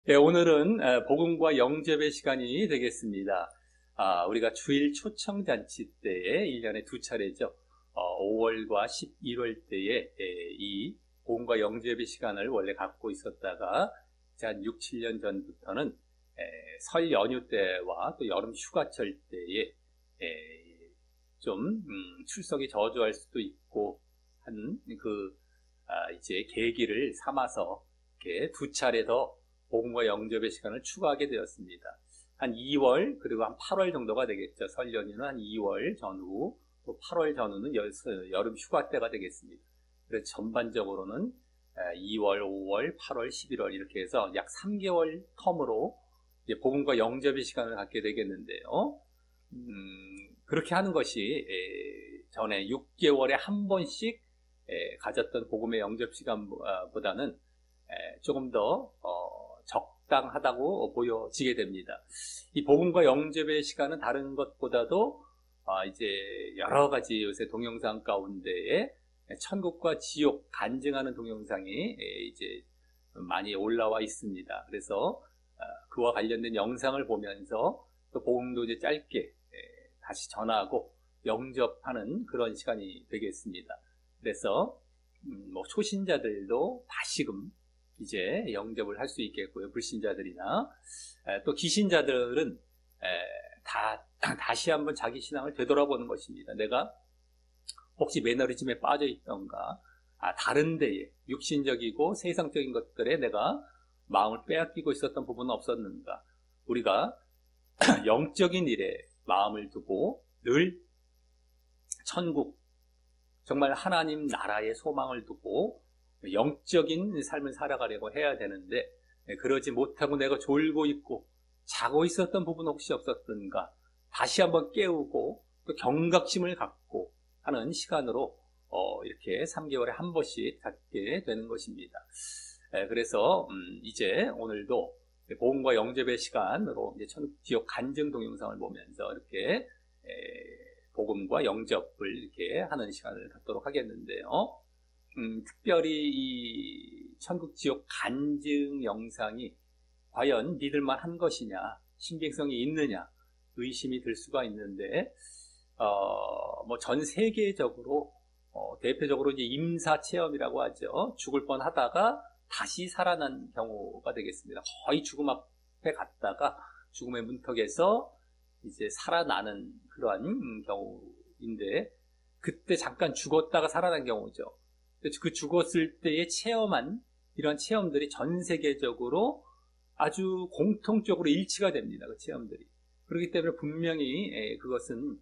네, 오늘은 복음과 영접의 시간이 되겠습니다. 우리가 주일 초청잔치 때에 1년에 두 차례죠. 5월과 11월 때에 이 복음과 영접의 시간을 원래 갖고 있었다가 이제 한 6, 7년 전부터는 설 연휴 때와 또 여름 휴가철 때에 좀 출석이 저조할 수도 있고 한 이제 계기를 삼아서 이렇게 두 차례 더 복음과 영접의 시간을 추가하게 되었습니다. 한 2월 그리고 한 8월 정도가 되겠죠. 설 연휴는 한 2월 전후, 또 8월 전후는 여름 휴가 때가 되겠습니다. 그래서 전반적으로는 2월, 5월, 8월, 11월 이렇게 해서 약 3개월 텀으로 이제 복음과 영접의 시간을 갖게 되겠는데요. 그렇게 하는 것이 전에 6개월에 한 번씩 가졌던 복음의 영접 시간보다는 조금 더 적당하다고 보여지게 됩니다. 이 복음과 영접의 시간은 다른 것보다도 이제 여러 가지 요새 동영상 가운데에 천국과 지옥 간증하는 동영상이 이제 많이 올라와 있습니다. 그래서 그와 관련된 영상을 보면서 또 복음도 이제 짧게 다시 전하고 영접하는 그런 시간이 되겠습니다. 그래서 뭐 초신자들도 다시금 이제 영접을 할 수 있겠고요. 불신자들이나 또 기신자들은 다시 한번 자기 신앙을 되돌아보는 것입니다. 내가 혹시 매너리즘에 빠져 있던가, 다른 데에 육신적이고 세상적인 것들에 내가 마음을 빼앗기고 있었던 부분은 없었는가. 우리가 영적인 일에 마음을 두고 늘 천국, 정말 하나님 나라의 소망을 두고 영적인 삶을 살아가려고 해야 되는데, 그러지 못하고 내가 졸고 있고 자고 있었던 부분 혹시 없었던가 다시 한번 깨우고 또 경각심을 갖고 하는 시간으로 이렇게 3개월에 한 번씩 갖게 되는 것입니다. 그래서 이제 오늘도 복음과 영접의 시간으로 이제 천국 지옥 간증 동영상을 보면서 이렇게 복음과 영접을 이렇게 하는 시간을 갖도록 하겠는데요. 특별히 이 천국 지옥 간증 영상이 과연 믿을만한 것이냐, 신빙성이 있느냐 의심이 들 수가 있는데, 뭐 전 세계적으로 대표적으로 이제 임사 체험이라고 하죠. 죽을 뻔하다가 다시 살아난 경우가 되겠습니다. 거의 죽음 앞에 갔다가 죽음의 문턱에서 이제 살아나는 그러한 경우인데, 그때 잠깐 죽었다가 살아난 경우죠. 그 죽었을 때의 체험한 이런 체험들이 전 세계적으로 아주 공통적으로 일치가 됩니다. 그 체험들이. 그렇기 때문에 분명히 그것은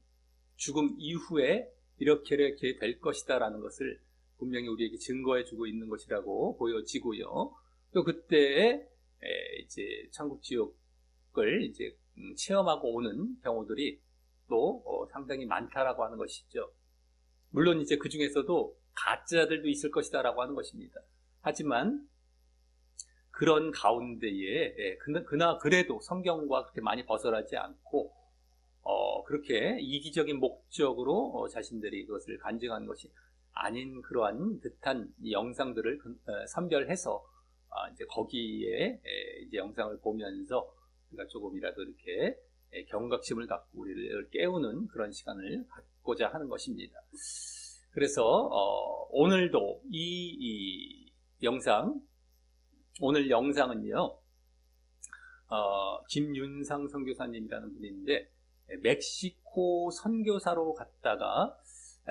죽음 이후에 이렇게 될 것이다라는 것을 분명히 우리에게 증거해주고 있는 것이라고 보여지고요. 또 그때 이제 천국 지옥을 이제 체험하고 오는 경우들이 또 상당히 많다라고 하는 것이죠. 물론 이제 그 중에서도 가짜들도 있을 것이다라고 하는 것입니다. 하지만 그런 가운데에 그래도 성경과 그렇게 많이 벗어나지 않고 그렇게 이기적인 목적으로 자신들이 그것을 간증하는 것이 아닌 그러한 듯한 영상들을 선별해서 이제 거기에 이제 영상을 보면서 우리가 조금이라도 이렇게 경각심을 갖고 우리를 깨우는 그런 시간을 갖고자 하는 것입니다. 그래서 오늘도 이 영상, 오늘 영상은요, 김윤상 선교사님이라는 분인데 멕시코 선교사로 갔다가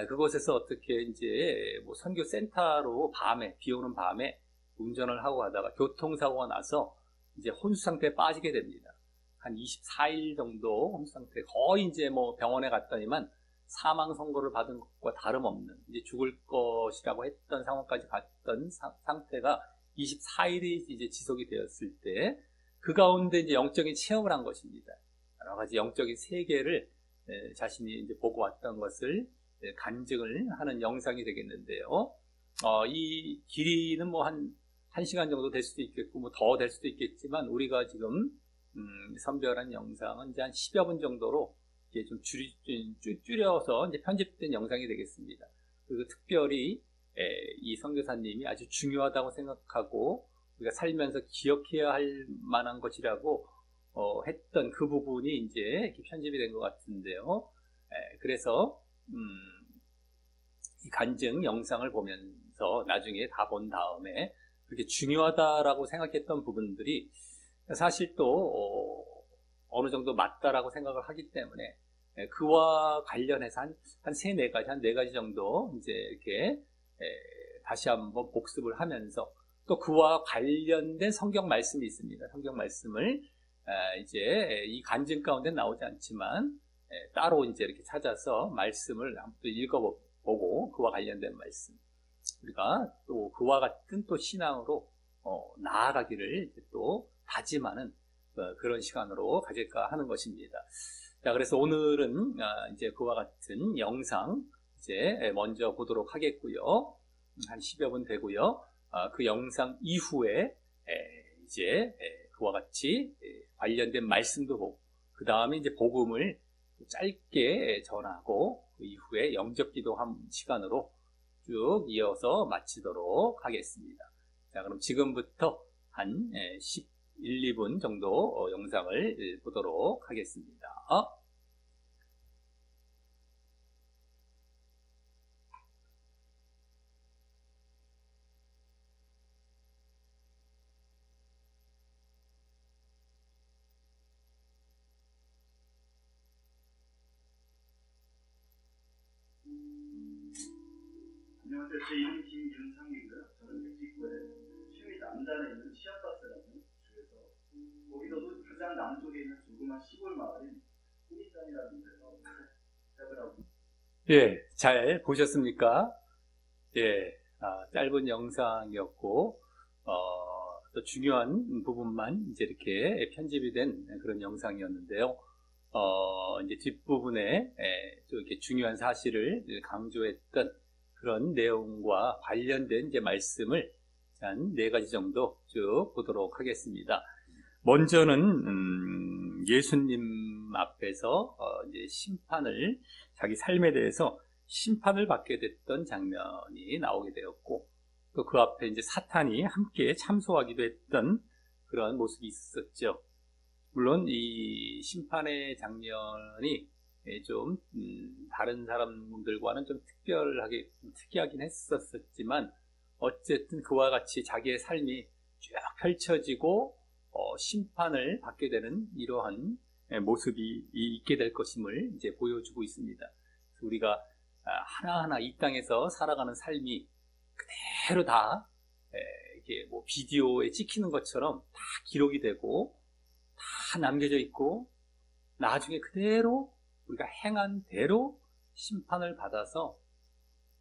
그곳에서 어떻게 이제 뭐 선교센터로 비 오는 밤에 운전을 하고 가다가 교통사고가 나서 이제 혼수 상태에 빠지게 됩니다. 한 24일 정도 혼수 상태, 거의 이제 뭐 병원에 갔더니만 사망 선고를 받은 것과 다름없는 이제 죽을 것이라고 했던 상황까지 갔던 상태가 24일이 이제 지속이 되었을 때 그 가운데 이제 영적인 체험을 한 것입니다. 여러 가지 영적인 세계를 자신이 이제 보고 왔던 것을 간증을 하는 영상이 되겠는데요. 이 길이는 뭐 한 1시간 정도 될 수도 있겠고 뭐 더 될 수도 있겠지만 우리가 지금 선별한 영상은 이제 한 10여 분 정도로 이제 좀 줄여서 이제 편집된 영상이 되겠습니다. 그리고 특별히 이 선교사님이 아주 중요하다고 생각하고 우리가 살면서 기억해야 할 만한 것이라고 했던 그 부분이 이제 이렇게 편집이 된 것 같은데요. 그래서 이 간증 영상을 보면서 나중에 다 본 다음에 그렇게 중요하다라고 생각했던 부분들이 사실 또 어느 정도 맞다라고 생각을 하기 때문에 그와 관련해서 한 세 가지, 한 네 가지 정도 이제 이렇게 다시 한번 복습을 하면서 또 그와 관련된 성경 말씀이 있습니다. 성경 말씀을 이제 이 간증 가운데 나오지 않지만 따로 이제 이렇게 찾아서 말씀을 한번 또 읽어보고 그와 관련된 말씀 우리가 또 그와 같은 또 신앙으로 나아가기를 또 다짐하는 그런 시간으로 가질까 하는 것입니다. 자, 그래서 오늘은 이제 그와 같은 영상 이제 먼저 보도록 하겠고요. 한 10여 분 되고요. 그 영상 이후에 이제 그와 같이 관련된 말씀도 보고 그 다음에 이제 복음을 짧게 전하고 그 이후에 영접기도 한 시간으로 쭉 이어서 마치도록 하겠습니다. 자, 그럼 지금부터 한 11, 2분 정도 영상을 보도록 하겠습니다. 안녕하세요. 제 이름이 김윤상이고요. 저는 멕시코의 취미 남단에 있는 치아파스라는 주에서 거기서도 가장 남쪽에 있는 조그만 시골 마을인 후미산이라는 데서 시작을 하고 예, 잘 보셨습니까? 예, 짧은 영상이었고 또 중요한 부분만 이제 이렇게 편집이 된 그런 영상이었는데요. 이제 뒷부분에 또 이렇게 중요한 사실을 강조했던 그런 내용과 관련된 이제 말씀을 한 네 가지 정도 쭉 보도록 하겠습니다. 먼저는 예수님 앞에서 이제 심판을 자기 삶에 대해서 심판을 받게 됐던 장면이 나오게 되었고 또 그 앞에 이제 사탄이 함께 참소하기도 했던 그런 모습이 있었죠. 물론 이 심판의 장면이 좀 다른 사람들과는 좀 특별하게 특이하긴 했었지만 어쨌든 그와 같이 자기의 삶이 쭉 펼쳐지고 심판을 받게 되는 이러한 모습이 있게 될 것임을 이제 보여주고 있습니다. 그래서 우리가 하나하나 이 땅에서 살아가는 삶이 그대로 다 이게 뭐 비디오에 찍히는 것처럼 다 기록이 되고 다 남겨져 있고 나중에 그대로 우리가 행한 대로 심판을 받아서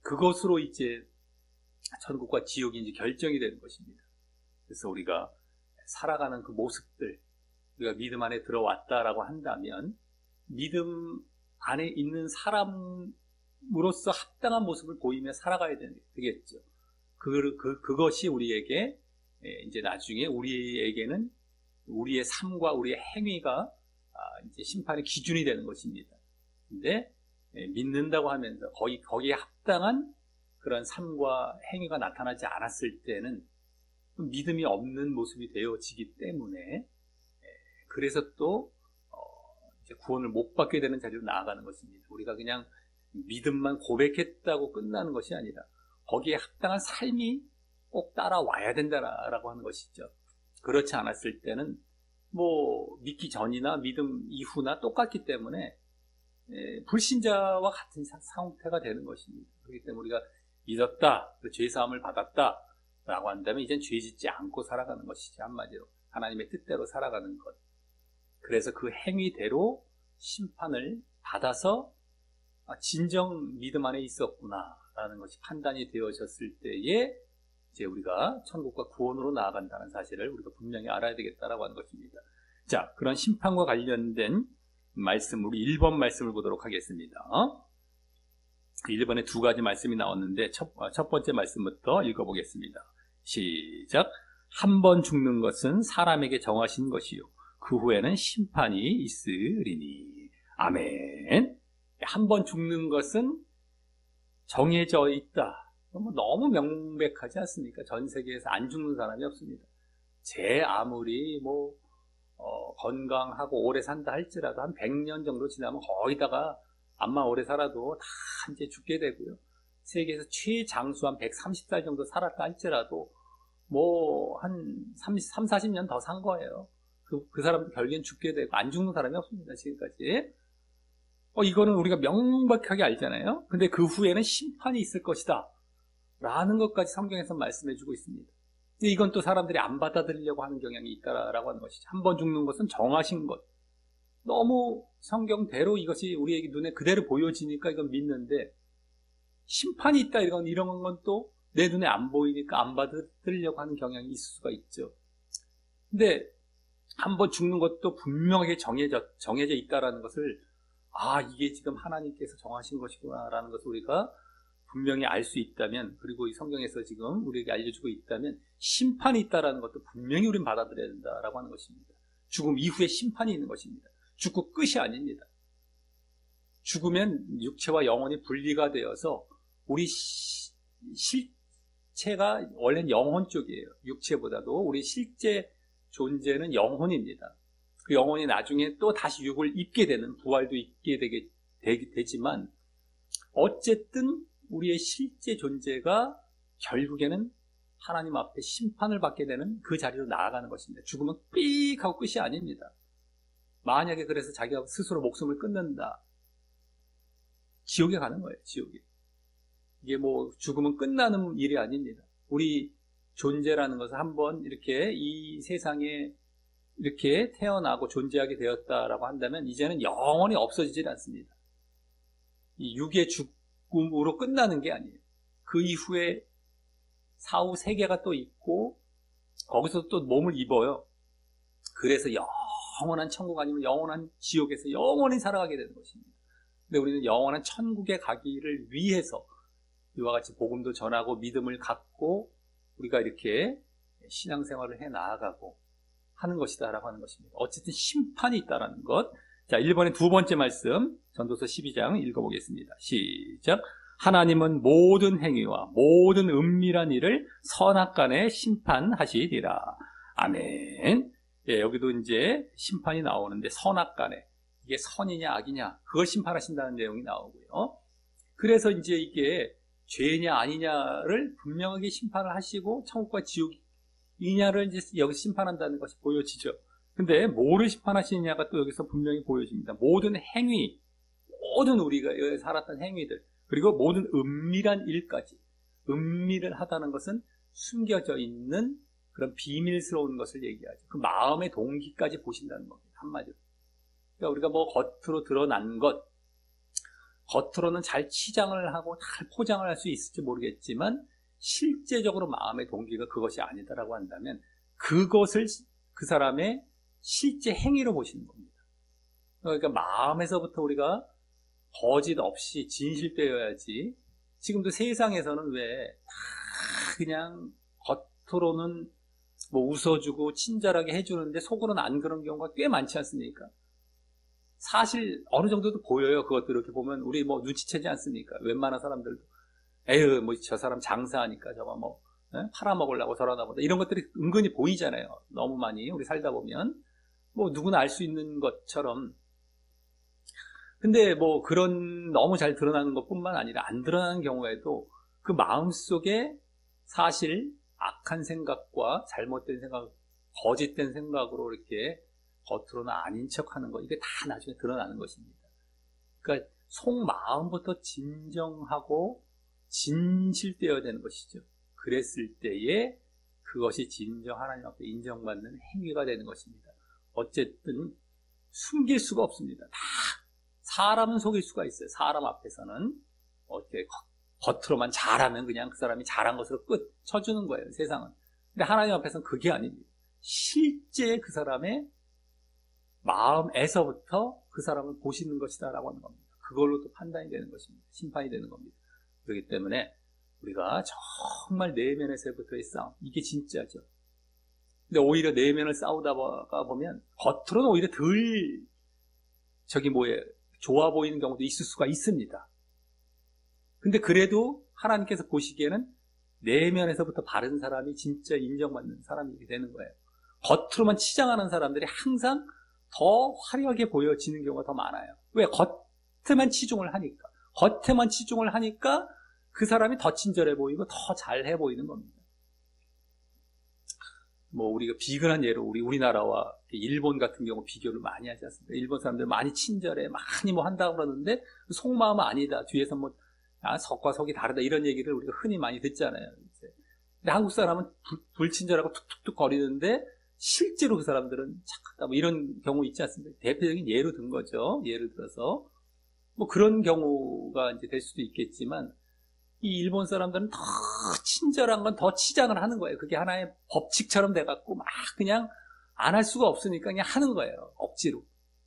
그것으로 이제 천국과 지옥이 이제 결정이 되는 것입니다. 그래서 우리가 살아가는 그 모습들, 우리가 믿음 안에 들어왔다라고 한다면 믿음 안에 있는 사람으로서 합당한 모습을 보이며 살아가야 되겠죠. 그것이 우리에게 이제 나중에 우리에게는 우리의 삶과 우리의 행위가 이제 심판의 기준이 되는 것입니다. 근데 믿는다고 하면서 거기에 합당한 그런 삶과 행위가 나타나지 않았을 때는 믿음이 없는 모습이 되어지기 때문에 그래서 또 이제 구원을 못 받게 되는 자리로 나아가는 것입니다. 우리가 그냥 믿음만 고백했다고 끝나는 것이 아니라 거기에 합당한 삶이 꼭 따라와야 된다라고 하는 것이죠. 그렇지 않았을 때는 뭐 믿기 전이나 믿음 이후나 똑같기 때문에 불신자와 같은 상태가 되는 것입니다. 그렇기 때문에 우리가 믿었다, 죄사함을 받았다 라고 한다면 이젠 죄 짓지 않고 살아가는 것이지, 한마디로 하나님의 뜻대로 살아가는 것. 그래서 그 행위대로 심판을 받아서 진정 믿음 안에 있었구나 라는 것이 판단이 되어졌을 때에 이제 우리가 천국과 구원으로 나아간다는 사실을 우리가 분명히 알아야 되겠다라고 하는 것입니다. 자, 그런 심판과 관련된 말씀, 우리 1번 말씀을 보도록 하겠습니다. 1번에 두 가지 말씀이 나왔는데 첫 번째 말씀부터 읽어보겠습니다. 시작. 한 번 죽는 것은 사람에게 정하신 것이요 그 후에는 심판이 있으리니. 아멘. 한 번 죽는 것은 정해져 있다. 너무 명백하지 않습니까? 전 세계에서 안 죽는 사람이 없습니다. 제 아무리 건강하고 오래 산다 할지라도 한 100년 정도 지나면 거의 다가 암만 오래 살아도 다 이제 죽게 되고요. 세계에서 최장수 한 130살 정도 살았다 할지라도 한 30, 40년 더 산 거예요. 그 사람도 결국엔 죽게 되고 안 죽는 사람이 없습니다. 지금까지. 이거는 우리가 명백하게 알잖아요. 근데 그 후에는 심판이 있을 것이다 라는 것까지 성경에서 말씀해 주고 있습니다. 이건 또 사람들이 안 받아들이려고 하는 경향이 있다라고 하는 것이죠. 한 번 죽는 것은 정하신 것. 너무 성경대로 이것이 우리에게 눈에 그대로 보여지니까 이건 믿는데, 심판이 있다 이런 건 또 내 눈에 안 보이니까 안 받아들이려고 하는 경향이 있을 수가 있죠. 근데 한 번 죽는 것도 분명하게 정해져 있다라는 것을, 이게 지금 하나님께서 정하신 것이구나라는 것을 우리가 분명히 알 수 있다면, 그리고 이 성경에서 지금 우리에게 알려주고 있다면 심판이 있다라는 것도 분명히 우리는 받아들여야 된다라고 하는 것입니다. 죽음 이후에 심판이 있는 것입니다. 죽고 끝이 아닙니다. 죽으면 육체와 영혼이 분리가 되어서 우리 실체가 원래는 영혼 쪽이에요. 육체보다도 우리 실제 존재는 영혼입니다. 그 영혼이 나중에 또 다시 육을 입게 되는, 부활도 입게 되지만 어쨌든 우리의 실제 존재가 결국에는 하나님 앞에 심판을 받게 되는 그 자리로 나아가는 것입니다. 죽으면 삑 하고 끝이 아닙니다. 만약에 그래서 자기가 스스로 목숨을 끊는다, 지옥에 가는 거예요. 지옥에. 이게 죽으면 끝나는 일이 아닙니다. 우리 존재라는 것은 한번 이렇게 이 세상에 이렇게 태어나고 존재하게 되었다라고 한다면 이제는 영원히 없어지질 않습니다. 이 육의 죽음으로 끝나는 게 아니에요. 그 이후에 사후 세계가 또 있고 거기서 또 몸을 입어요. 그래서 영원한 천국 아니면 영원한 지옥에서 영원히 살아가게 되는 것입니다. 근데 우리는 영원한 천국에 가기를 위해서 이와 같이 복음도 전하고 믿음을 갖고 우리가 이렇게 신앙생활을 해 나아가고 하는 것이다라고 하는 것입니다. 어쨌든 심판이 있다라는 것. 자, 1번의 두 번째 말씀, 전도서 12장 읽어보겠습니다. 시작. 하나님은 모든 행위와 모든 은밀한 일을 선악간에 심판하시리라. 아멘. 예, 여기도 이제 심판이 나오는데 선악간에 이게 선이냐 악이냐 그걸 심판하신다는 내용이 나오고요. 그래서 이제 이게 죄냐 아니냐를 분명하게 심판을 하시고 천국과 지옥이냐를 이제 여기서 심판한다는 것이 보여지죠. 근데 뭐를 심판하시느냐가 또 여기서 분명히 보여집니다. 모든 행위, 모든 우리가 살았던 행위들, 그리고 모든 은밀한 일까지. 은밀을 하다는 것은 숨겨져 있는 그런 비밀스러운 것을 얘기하죠. 그 마음의 동기까지 보신다는 겁니다. 한마디로. 그러니까 우리가 겉으로 드러난 것, 겉으로는 잘 치장을 하고 잘 포장을 할 수 있을지 모르겠지만 실제적으로 마음의 동기가 그것이 아니다라고 한다면 그것을 그 사람의 실제 행위로 보시는 겁니다. 그러니까 마음에서부터 우리가 거짓 없이 진실되어야지. 지금도 세상에서는 왜 다 그냥 겉으로는 웃어주고 친절하게 해주는데 속으로는 안 그런 경우가 꽤 많지 않습니까? 사실 어느 정도도 보여요. 그것들 이렇게 보면 우리 눈치채지 않습니까? 웬만한 사람들도 에휴 저 사람 장사하니까 저거 팔아먹으려고 저러나 보다 이런 것들이 은근히 보이잖아요. 너무 많이 우리 살다 보면 누구나 알 수 있는 것처럼. 근데 그런 너무 잘 드러나는 것뿐만 아니라 안 드러나는 경우에도 그 마음속에 사실 악한 생각과 잘못된 생각, 거짓된 생각으로 이렇게 겉으로는 아닌 척하는 거, 이게 다 나중에 드러나는 것입니다. 그러니까 속마음부터 진정하고 진실되어야 되는 것이죠. 그랬을 때에 그것이 진정 하나님 앞에 인정받는 행위가 되는 것입니다. 어쨌든 숨길 수가 없습니다. 다 사람은 속일 수가 있어요. 사람 앞에서는 어떻게 겉으로만 잘하면 그냥 그 사람이 잘한 것으로 끝 쳐주는 거예요. 세상은. 근데 하나님 앞에서는 그게 아닙니다. 실제 그 사람의 마음에서부터 그 사람을 보시는 것이다라고 하는 겁니다. 그걸로 또 판단이 되는 것입니다. 심판이 되는 겁니다. 그렇기 때문에 우리가 정말 내면에서부터의 싸움, 이게 진짜죠. 근데 오히려 내면을 싸우다가 보면 겉으로는 오히려 덜 좋아 보이는 경우도 있을 수가 있습니다. 근데 그래도 하나님께서 보시기에는 내면에서부터 바른 사람이 진짜 인정받는 사람이 되는 거예요. 겉으로만 치장하는 사람들이 항상 더 화려하게 보여지는 경우가 더 많아요. 왜? 겉에만 치중을 하니까. 겉에만 치중을 하니까 그 사람이 더 친절해 보이고 더 잘해 보이는 겁니다. 뭐 우리가 비근한 예로 우리나라와 일본 같은 경우 비교를 많이 하지 않습니까? 일본 사람들 많이 친절해, 많이 뭐 한다고 그러는데 속마음은 아니다. 뒤에서 뭐 속과 속이 다르다 이런 얘기를 우리가 흔히 많이 듣잖아요. 근데 한국 사람은 불친절하고 툭툭툭 거리는데 실제로 그 사람들은 착하다 뭐 이런 경우 있지 않습니까? 대표적인 예로 든 거죠. 예를 들어서 뭐 그런 경우가 이제 될 수도 있겠지만 이 일본 사람들은 더 친절한 건 더 치장을 하는 거예요. 그게 하나의 법칙처럼 돼갖고 막 그냥 안 할 수가 없으니까 그냥 하는 거예요. 억지로.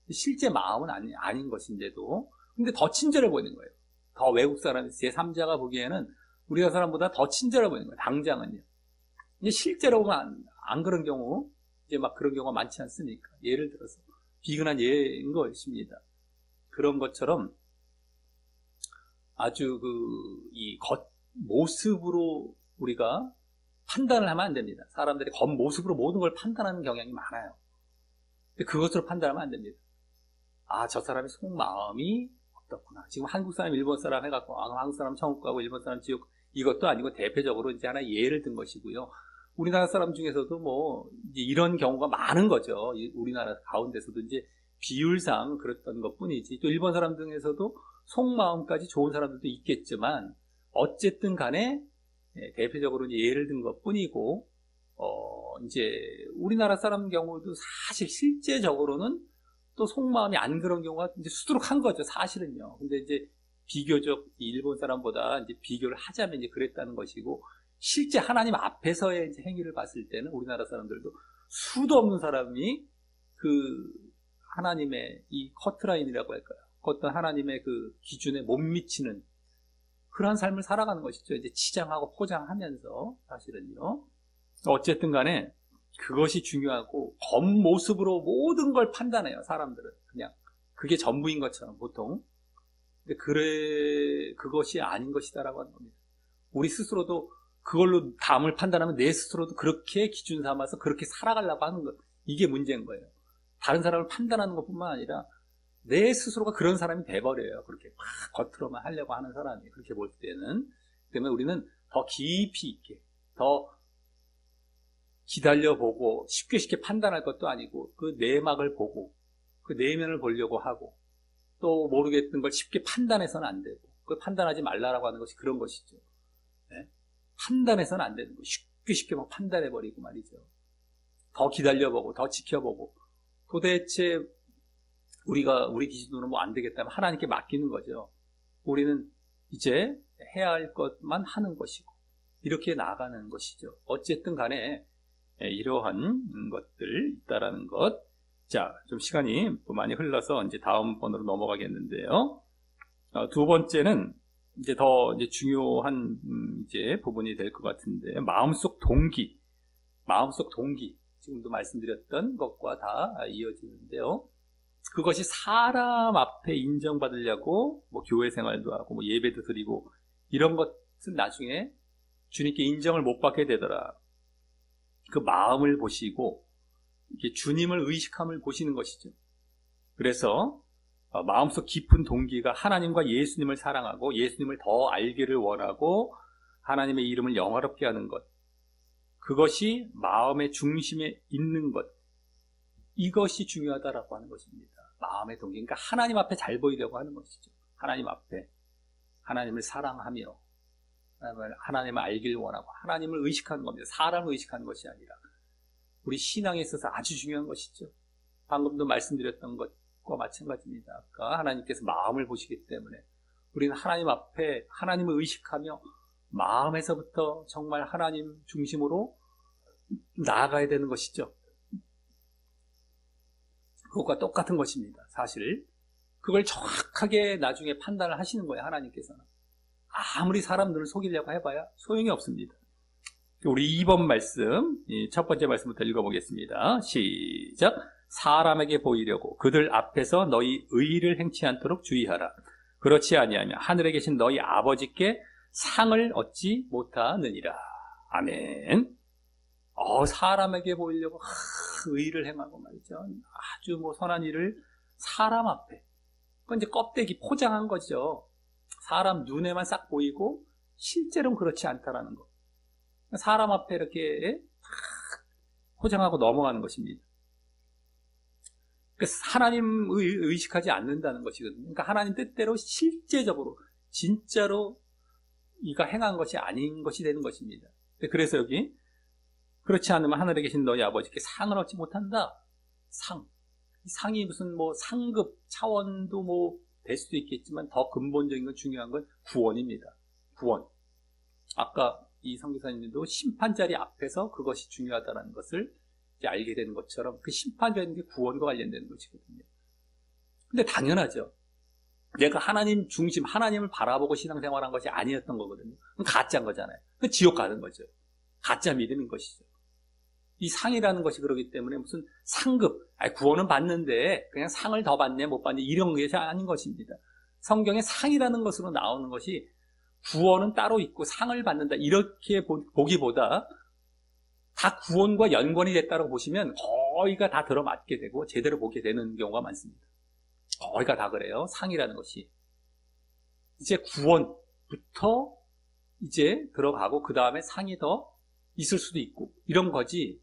실제 마음은 아닌 것인데도. 근데 더 친절해 보이는 거예요. 더 외국 사람, 제3자가 보기에는 우리나라 사람보다 더 친절해 보이는 거예요. 당장은요. 이제 실제로 보면 안 그런 경우, 이제 막 그런 경우가 많지 않습니까? 예를 들어서. 비근한 예인 것입니다. 그런 것처럼 아주 이 겉모습으로 우리가 판단을 하면 안 됩니다. 사람들이 겉모습으로 모든 걸 판단하는 경향이 많아요. 근데 그것으로 판단하면 안 됩니다. 아, 저 사람의 속마음이 어떻구나. 지금 한국 사람, 일본 사람 해갖고, 한국 사람 천국 가고, 일본 사람 지옥, 이것도 아니고 대표적으로 이제 하나 예를 든 것이고요. 우리나라 사람 중에서도 뭐, 이제 이런 경우가 많은 거죠. 우리나라 가운데서도 이제 비율상 그랬던 것 뿐이지. 또 일본 사람 중에서도 속마음까지 좋은 사람들도 있겠지만 어쨌든 간에 대표적으로 이제 예를 든 것 뿐이고 이제 우리나라 사람 경우도 사실 실제적으로는 또 속마음이 안 그런 경우가 이제 수두룩한 거죠. 사실은요. 근데 이제 비교적 일본 사람보다 이제 비교를 하자면 이제 그랬다는 것이고 실제 하나님 앞에서의 이제 행위를 봤을 때는 우리나라 사람들도 수도 없는 사람이 그 하나님의 이 커트라인이라고 할까요? 어떤 하나님의 그 기준에 못 미치는 그러한 삶을 살아가는 것이죠. 이제 치장하고 포장하면서 사실은요. 어쨌든 간에 그것이 중요하고 겉모습으로 모든 걸 판단해요. 사람들은 그냥 그게 전부인 것처럼 보통. 근데 그것이 아닌 것이다라고 하는 겁니다. 우리 스스로도 그걸로 남을 판단하면 내 스스로도 그렇게 기준 삼아서 그렇게 살아가려고 하는 것. 이게 문제인 거예요. 다른 사람을 판단하는 것뿐만 아니라 내 스스로가 그런 사람이 돼버려요. 그렇게 막 겉으로만 하려고 하는 사람이 그렇게 볼 때는. 때문에 우리는 더 깊이 있게 더 기다려보고 쉽게 판단할 것도 아니고 그 내막을 보고 그 내면을 보려고 하고 또 모르겠던 걸 쉽게 판단해서는 안 되고 그 판단하지 말라라고 하는 것이 그런 것이죠. 네? 판단해서는 안 되는 거 쉽게 막 판단해버리고 말이죠. 더 기다려보고 더 지켜보고 도대체 우리 기준으로 뭐 안 되겠다면 하나님께 맡기는 거죠. 우리는 이제 해야 할 것만 하는 것이고 이렇게 나아가는 것이죠. 어쨌든 간에 이러한 것들 있다라는 것. 자, 좀 시간이 또 많이 흘러서 이제 다음 번으로 넘어가겠는데요. 두 번째는 이제 더 이제 중요한 이제 부분이 될 것 같은데 마음속 동기. 지금도 말씀드렸던 것과 다 이어지는데요. 그것이 사람 앞에 인정받으려고 뭐 교회 생활도 하고 뭐 예배도 드리고 이런 것은 나중에 주님께 인정을 못 받게 되더라. 그 마음을 보시고 이렇게 주님을 의식함을 보시는 것이죠. 그래서 마음속 깊은 동기가 하나님과 예수님을 사랑하고 예수님을 더 알기를 원하고 하나님의 이름을 영화롭게 하는 것. 그것이 마음의 중심에 있는 것. 이것이 중요하다라고 하는 것입니다. 마음의 동기. 그러니까 하나님 앞에 잘 보이려고 하는 것이죠. 하나님 앞에. 하나님을 사랑하며 하나님을 알기를 원하고 하나님을 의식하는 겁니다. 사람을 의식하는 것이 아니라 우리 신앙에 있어서 아주 중요한 것이죠. 방금도 말씀드렸던 것과 마찬가지입니다. 아까 하나님께서 마음을 보시기 때문에 우리는 하나님 앞에 하나님을 의식하며 마음에서부터 정말 하나님 중심으로 나아가야 되는 것이죠. 그것과 똑같은 것입니다. 사실 그걸 정확하게 나중에 판단을 하시는 거예요. 하나님께서는. 아무리 사람들을 속이려고 해봐야 소용이 없습니다. 우리 2번 말씀, 첫 번째 말씀부터 읽어보겠습니다. 시작. 사람에게 보이려고 그들 앞에서 너희 의를 행치 않도록 주의하라. 그렇지 아니하면 하늘에 계신 너희 아버지께 상을 얻지 못하느니라. 아멘. 사람에게 보이려고 의를 행하고 말이죠. 아주 뭐 선한 일을 사람 앞에. 그건 이제 껍데기 포장한 거죠. 사람 눈에만 싹 보이고 실제로는 그렇지 않다라는 거. 사람 앞에 이렇게 포장하고 넘어가는 것입니다. 그래서 하나님 의식하지 않는다는 것이거든요. 그러니까 하나님 뜻대로 실제적으로 진짜로 이가 행한 것이 아닌 것이 되는 것입니다. 그래서 여기 그렇지 않으면 하늘에 계신 너희 아버지께 상을 얻지 못한다. 상이 무슨 뭐 상급 차원도 뭐 될 수도 있겠지만 더 근본적인 건 중요한 건 구원입니다. 구원. 아까 이 선교사님도 심판자리 앞에서 그것이 중요하다는 것을 이제 알게 되는 것처럼 그 심판자리는 게 구원과 관련되는 것이거든요. 근데 당연하죠. 내가 하나님 중심, 하나님을 바라보고 신앙생활한 것이 아니었던 거거든요. 그럼 가짜인 거잖아요. 그 지옥 가는 거죠. 가짜 믿음인 것이죠. 이 상이라는 것이 그러기 때문에 무슨 상급, 구원은 받는데 그냥 상을 더 받네 못 받네 이런 것이 아닌 것입니다. 성경에 상이라는 것으로 나오는 것이 구원은 따로 있고 상을 받는다 이렇게 보기보다 다 구원과 연관이 됐다고 보시면 거의가 다 들어맞게 되고 제대로 보게 되는 경우가 많습니다. 거의가 다 그래요. 상이라는 것이 이제 구원부터 이제 들어가고 그 다음에 상이 더 있을 수도 있고 이런 거지.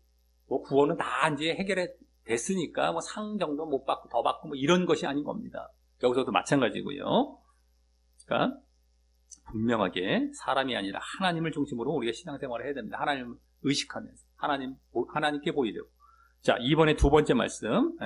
뭐 구원은 다 이제 해결이 됐으니까 뭐 상 정도 못 받고 더 받고 뭐 이런 것이 아닌 겁니다. 여기서도 마찬가지고요. 그러니까 분명하게 사람이 아니라 하나님을 중심으로 우리가 신앙생활을 해야 됩니다. 하나님을 의식하면서 하나님께 보이려고. 자, 이번에 두 번째 말씀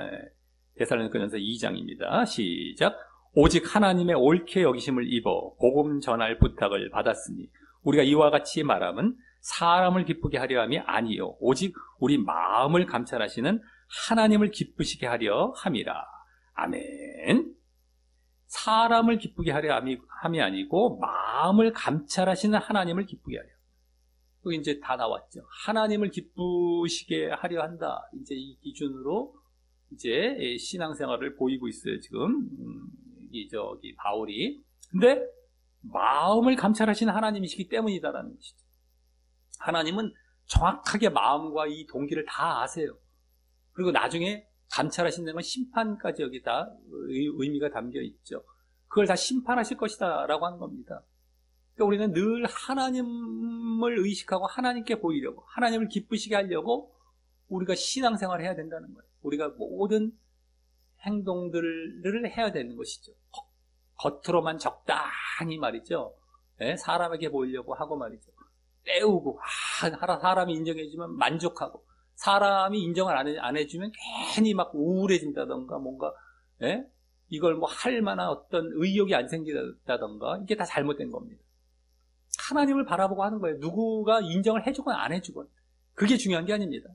데살로니가전서 2장입니다. 시작. 오직 하나님의 옳게 여기심을 입어 복음 전할 부탁을 받았으니 우리가 이와 같이 말함은 사람을 기쁘게 하려 함이 아니요 오직 우리 마음을 감찰하시는 하나님을 기쁘시게 하려 함이라. 아멘. 사람을 기쁘게 하려 함이 아니고 마음을 감찰하시는 하나님을 기쁘게 하려. 여기 이제 다 나왔죠. 하나님을 기쁘시게 하려 한다. 이제 이 기준으로 이제 신앙생활을 보이고 있어요, 지금. 저기 바울이. 근데 마음을 감찰하시는 하나님이시기 때문이다라는 것이죠. 하나님은 정확하게 마음과 이 동기를 다 아세요. 그리고 나중에 감찰하신다는 건 심판까지 여기다 의미가 담겨 있죠. 그걸 다 심판하실 것이다 라고 하는 겁니다. 그러니까 우리는 늘 하나님을 의식하고 하나님께 보이려고, 하나님을 기쁘시게 하려고 우리가 신앙생활을 해야 된다는 거예요. 우리가 모든 행동들을 해야 되는 것이죠. 겉으로만 적당히 말이죠. 사람에게 보이려고 하고 말이죠. 때우고 사람이 인정해주면 만족하고 사람이 인정을 안 해주면 괜히 막 우울해진다던가 뭔가 이걸 뭐 할 만한 어떤 의욕이 안 생긴다던가 이게 다 잘못된 겁니다. 하나님을 바라보고 하는 거예요. 누구가 인정을 해주건 안 해주건 그게 중요한 게 아닙니다.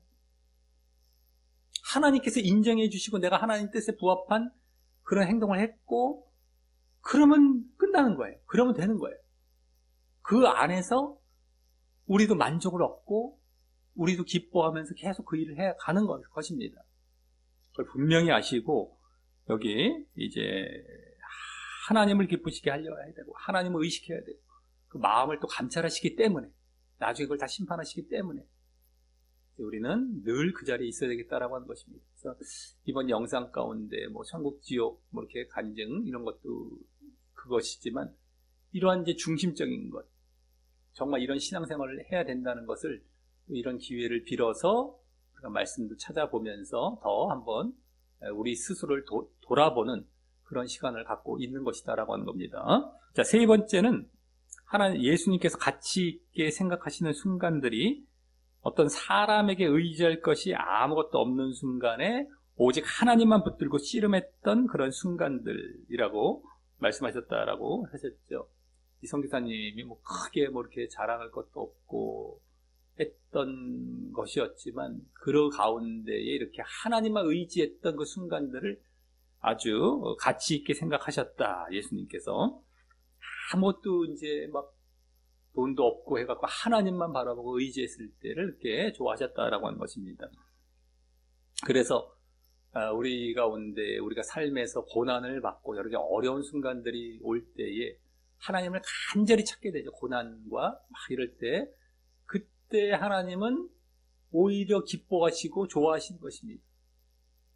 하나님께서 인정해 주시고 내가 하나님 뜻에 부합한 그런 행동을 했고 그러면 끝나는 거예요. 그러면 되는 거예요. 그 안에서 우리도 만족을 얻고 우리도 기뻐하면서 계속 그 일을 해 가는 것입니다. 그걸 분명히 아시고 여기 이제 하나님을 기쁘시게 하려고 해야 되고 하나님을 의식해야 되고 그 마음을 또 감찰하시기 때문에 나중에 그걸 다 심판하시기 때문에 우리는 늘 그 자리에 있어야 되겠다라고 하는 것입니다. 그래서 이번 영상 가운데 뭐 천국 지옥 뭐 이렇게 간증 이런 것도 그것이지만 이러한 이제 중심적인 것 정말 이런 신앙생활을 해야 된다는 것을 이런 기회를 빌어서 우리가 말씀도 찾아보면서 더 한번 우리 스스로를 돌아보는 그런 시간을 갖고 있는 것이다라고 하는 겁니다. 자, 세 번째는 예수님께서 가치 있게 생각하시는 순간들이 어떤 사람에게 의지할 것이 아무것도 없는 순간에 오직 하나님만 붙들고 씨름했던 그런 순간들이라고 말씀하셨다라고 하셨죠. 이 선교사님이 뭐 크게 뭐 이렇게 자랑할 것도 없고 했던 것이었지만 그 가운데에 이렇게 하나님만 의지했던 그 순간들을 아주 가치 있게 생각하셨다. 예수님께서 아무것도 이제 막 돈도 없고 해갖고 하나님만 바라보고 의지했을 때를 이렇게 좋아하셨다라고 하는 것입니다. 그래서 우리 가운데 우리가 삶에서 고난을 받고 여러 개 어려운 순간들이 올 때에 하나님을 간절히 찾게 되죠. 고난과 막 이럴 때 그때 하나님은 오히려 기뻐하시고 좋아하시는 것입니다.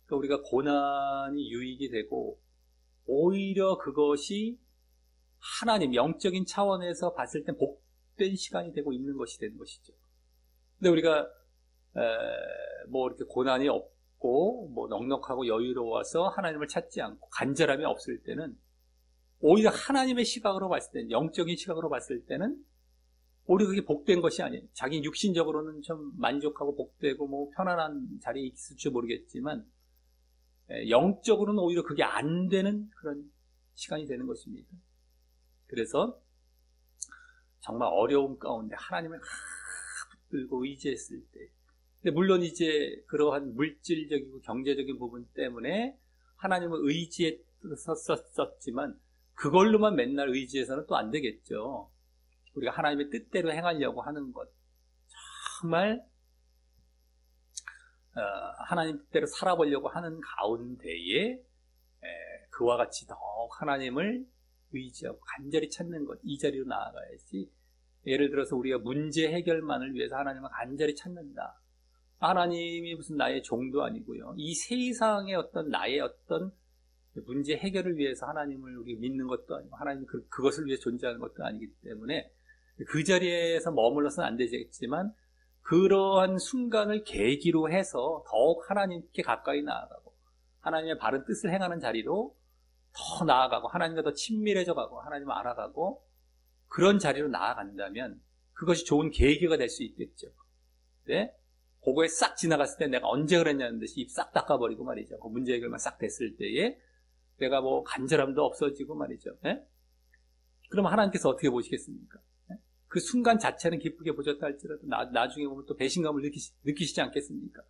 그러니까 우리가 고난이 유익이 되고 오히려 그것이 하나님 영적인 차원에서 봤을 때 복된 시간이 되고 있는 것이 되는 것이죠. 근데 우리가 뭐 이렇게 고난이 없고 뭐 넉넉하고 여유로워서 하나님을 찾지 않고 간절함이 없을 때는 오히려 하나님의 시각으로 봤을 때는, 영적인 시각으로 봤을 때는 오히려 그게 복된 것이 아니에요. 자기 육신적으로는 좀 만족하고 복되고 뭐 편안한 자리에 있을지 모르겠지만 영적으로는 오히려 그게 안 되는 그런 시간이 되는 것입니다. 그래서 정말 어려움 가운데 하나님을 붙들고 의지했을 때, 근데 물론 이제 그러한 물질적이고 경제적인 부분 때문에 하나님을 의지했었지만 그걸로만 맨날 의지해서는 또 안 되겠죠. 우리가 하나님의 뜻대로 행하려고 하는 것, 정말 하나님 뜻대로 살아보려고 하는 가운데에 그와 같이 더욱 하나님을 의지하고 간절히 찾는 것, 이 자리로 나아가야지. 예를 들어서 우리가 문제 해결만을 위해서 하나님을 간절히 찾는다. 하나님이 무슨 나의 종도 아니고요. 이 세상의 어떤 나의 어떤 문제 해결을 위해서 하나님을 우리가 믿는 것도 아니고 하나님 그것을 위해 존재하는 것도 아니기 때문에 그 자리에서 머물러서는 안 되겠지만 그러한 순간을 계기로 해서 더욱 하나님께 가까이 나아가고 하나님의 바른 뜻을 행하는 자리로 더 나아가고 하나님과 더 친밀해져 가고 하나님을 알아가고 그런 자리로 나아간다면 그것이 좋은 계기가 될 수 있겠죠. 네? 그거에 싹 지나갔을 때 내가 언제 그랬냐는 듯이 입 싹 닦아버리고 말이죠. 그 문제 해결만 싹 됐을 때에 내가 뭐 간절함도 없어지고 말이죠. 네? 그럼 하나님께서 어떻게 보시겠습니까? 네? 그 순간 자체는 기쁘게 보셨다 할지라도 나중에 보면 또 배신감을 느끼시지 않겠습니까?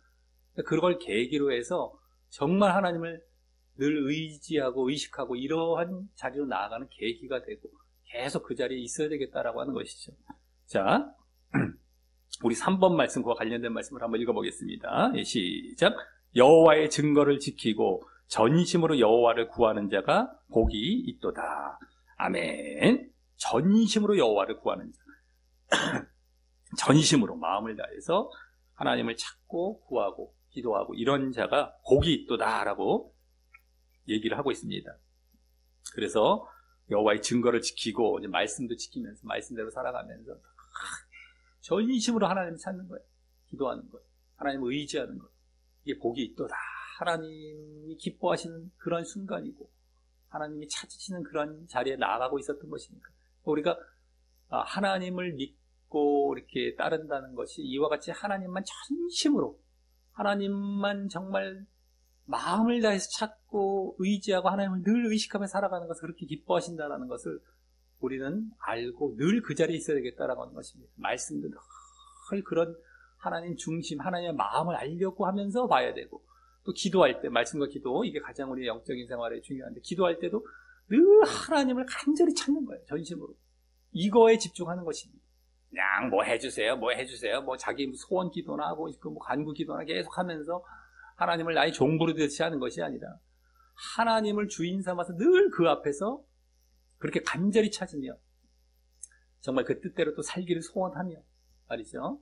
그걸 계기로 해서 정말 하나님을 늘 의지하고 의식하고 이러한 자리로 나아가는 계기가 되고 계속 그 자리에 있어야 되겠다라고 하는 것이죠. 자, 우리 3번 말씀과 관련된 말씀을 한번 읽어보겠습니다. 시작. 여호와의 증거를 지키고 전심으로 여호와를 구하는 자가 복이 있도다. 아멘. 전심으로 여호와를 구하는 자. 전심으로 마음을 다해서 하나님을 찾고 구하고 기도하고 이런 자가 복이 있도다라고 얘기를 하고 있습니다. 그래서 여호와의 증거를 지키고 이제 말씀도 지키면서 말씀대로 살아가면서 전심으로 하나님을 찾는 거예요. 기도하는 거예요. 하나님을 의지하는 거예요. 이게 복이 있도다. 하나님이 기뻐하시는 그런 순간이고 하나님이 찾으시는 그런 자리에 나아가고 있었던 것이니까 우리가 하나님을 믿고 이렇게 따른다는 것이 이와 같이 하나님만 전심으로 하나님만 정말 마음을 다해서 찾고 의지하고 하나님을 늘 의식하며 살아가는 것을 그렇게 기뻐하신다는 것을 우리는 알고 늘 그 자리에 있어야 되겠다라고 하는 것입니다. 말씀도 늘 그런 하나님 중심, 하나님의 마음을 알려고 하면서 봐야 되고 또 기도할 때, 말씀과 기도, 이게 가장 우리의 영적인 생활에 중요한데 기도할 때도 늘 하나님을 간절히 찾는 거예요. 전심으로. 이거에 집중하는 것입니다. 그냥 뭐 해주세요, 뭐 자기 소원 기도나 하고 뭐 간구 기도나 계속 하면서 하나님을 나의 종부로 되듯이 하는 것이 아니라 하나님을 주인 삼아서 늘 그 앞에서 그렇게 간절히 찾으며 정말 그 뜻대로 또 살기를 소원하며 말이죠.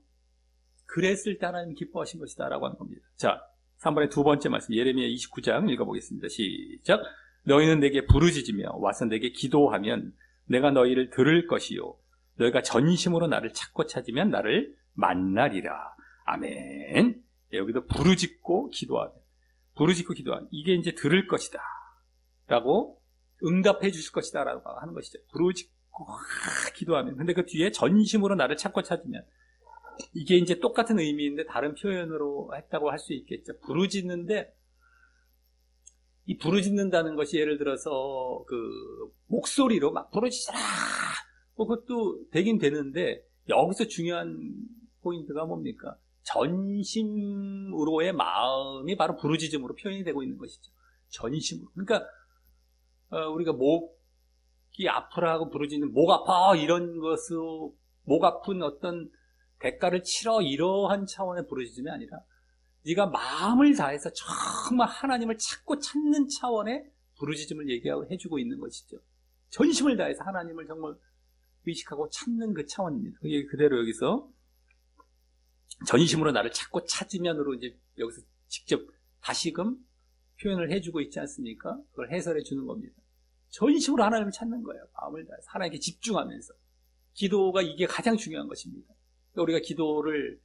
그랬을 때 하나님 기뻐하신 것이다 라고 하는 겁니다. 자, 3번의 두 번째 말씀 예레미야 29장 읽어보겠습니다. 시작. 너희는 내게 부르짖으며 와서 내게 기도하면 내가 너희를 들을 것이요 너희가 전심으로 나를 찾고 찾으면 나를 만나리라. 아멘. 여기도 부르짖고 기도하면 부르짖고 기도하면 이게 이제 들을 것이다 라고 응답해 주실 것이다 라고 하는 것이죠. 부르짖고 기도하면 근데 그 뒤에 전심으로 나를 찾고 찾으면 이게 이제 똑같은 의미인데 다른 표현으로 했다고 할 수 있겠죠. 부르짖는데 이 부르짖는다는 것이 예를 들어서 그 목소리로 막 부르짖어라 뭐 그것도 되긴 되는데 여기서 중요한 포인트가 뭡니까? 전심으로의 마음이 바로 부르짖음으로 표현이 되고 있는 것이죠. 전심으로. 그러니까 우리가 목이 아프라고 부르짖는 목 아파 이런 것으로 목 아픈 어떤 대가를 치러 이러한 차원의 부르짖음이 아니라 네가 마음을 다해서 정말 하나님을 찾고 찾는 차원의 부르짖음을 얘기하고 해주고 있는 것이죠. 전심을 다해서 하나님을 정말 의식하고 찾는 그 차원입니다. 그게 그대로 여기서 전심으로 나를 찾고 찾으면으로 이제 여기서 직접 다시금 표현을 해주고 있지 않습니까? 그걸 해설해 주는 겁니다. 전심으로 하나님을 찾는 거예요. 마음을 다해서 하나님께 집중하면서. 기도가 이게 가장 중요한 것입니다. 우리가 기도를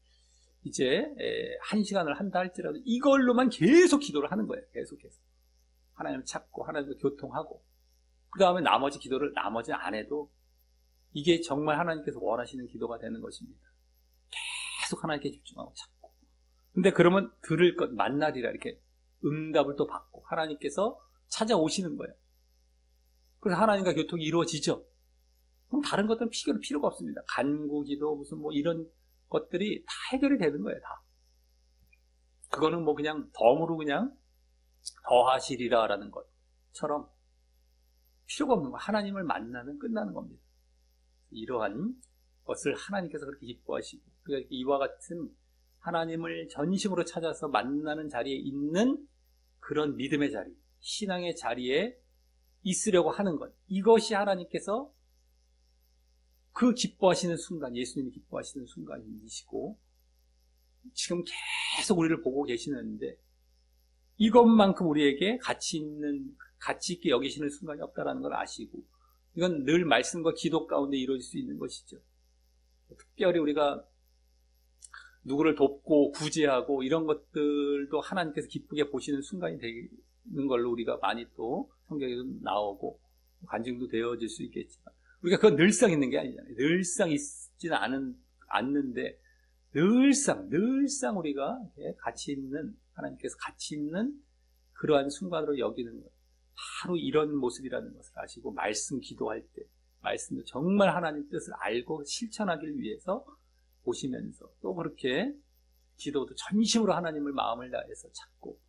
이제 1시간을 한다 할지라도 이걸로만 계속 기도를 하는 거예요. 계속해서. 하나님을 찾고 하나님과 교통하고 그 다음에 나머지 기도를 나머지 안 해도 이게 정말 하나님께서 원하시는 기도가 되는 것입니다. 계속 하나님께 집중하고 찾고. 근데 그러면 들을 것 만나리라 이렇게 응답을 또 받고 하나님께서 찾아오시는 거예요. 그래서 하나님과 교통이 이루어지죠. 그럼 다른 것들은 필요가 없습니다. 간구기도 무슨 뭐 이런 것들이 다 해결이 되는 거예요. 다. 그거는 뭐 그냥 덤으로 그냥 더하시리라라는 것처럼 필요가 없는 거. 하나님을 만나면 끝나는 겁니다. 이러한 것을 하나님께서 그렇게 기뻐하시고 그러니까 이와 같은 하나님을 전심으로 찾아서 만나는 자리에 있는 그런 믿음의 자리, 신앙의 자리에 있으려고 하는 것. 이것이 하나님께서 그 기뻐하시는 순간, 예수님이 기뻐하시는 순간이시고 지금 계속 우리를 보고 계시는데 이것만큼 우리에게 가치 있게 여기시는 순간이 없다는 걸 아시고 이건 늘 말씀과 기도 가운데 이루어질 수 있는 것이죠. 특별히 우리가 누구를 돕고 구제하고 이런 것들도 하나님께서 기쁘게 보시는 순간이 되는 걸로 우리가 많이 또 성경에도 나오고 간증도 되어질 수 있겠지만 우리가 그건 늘상 있는 게 아니잖아요. 늘상 있지는 않는데 늘상 우리가 가치 있는 하나님께서 가치 있는 그러한 순간으로 여기는 것. 바로 이런 모습이라는 것을 아시고 말씀 기도할 때 말씀도 정말 하나님 뜻을 알고 실천하기 위해서 보시면서 또 그렇게 기도도 전심으로 하나님을 마음을 다해서 찾고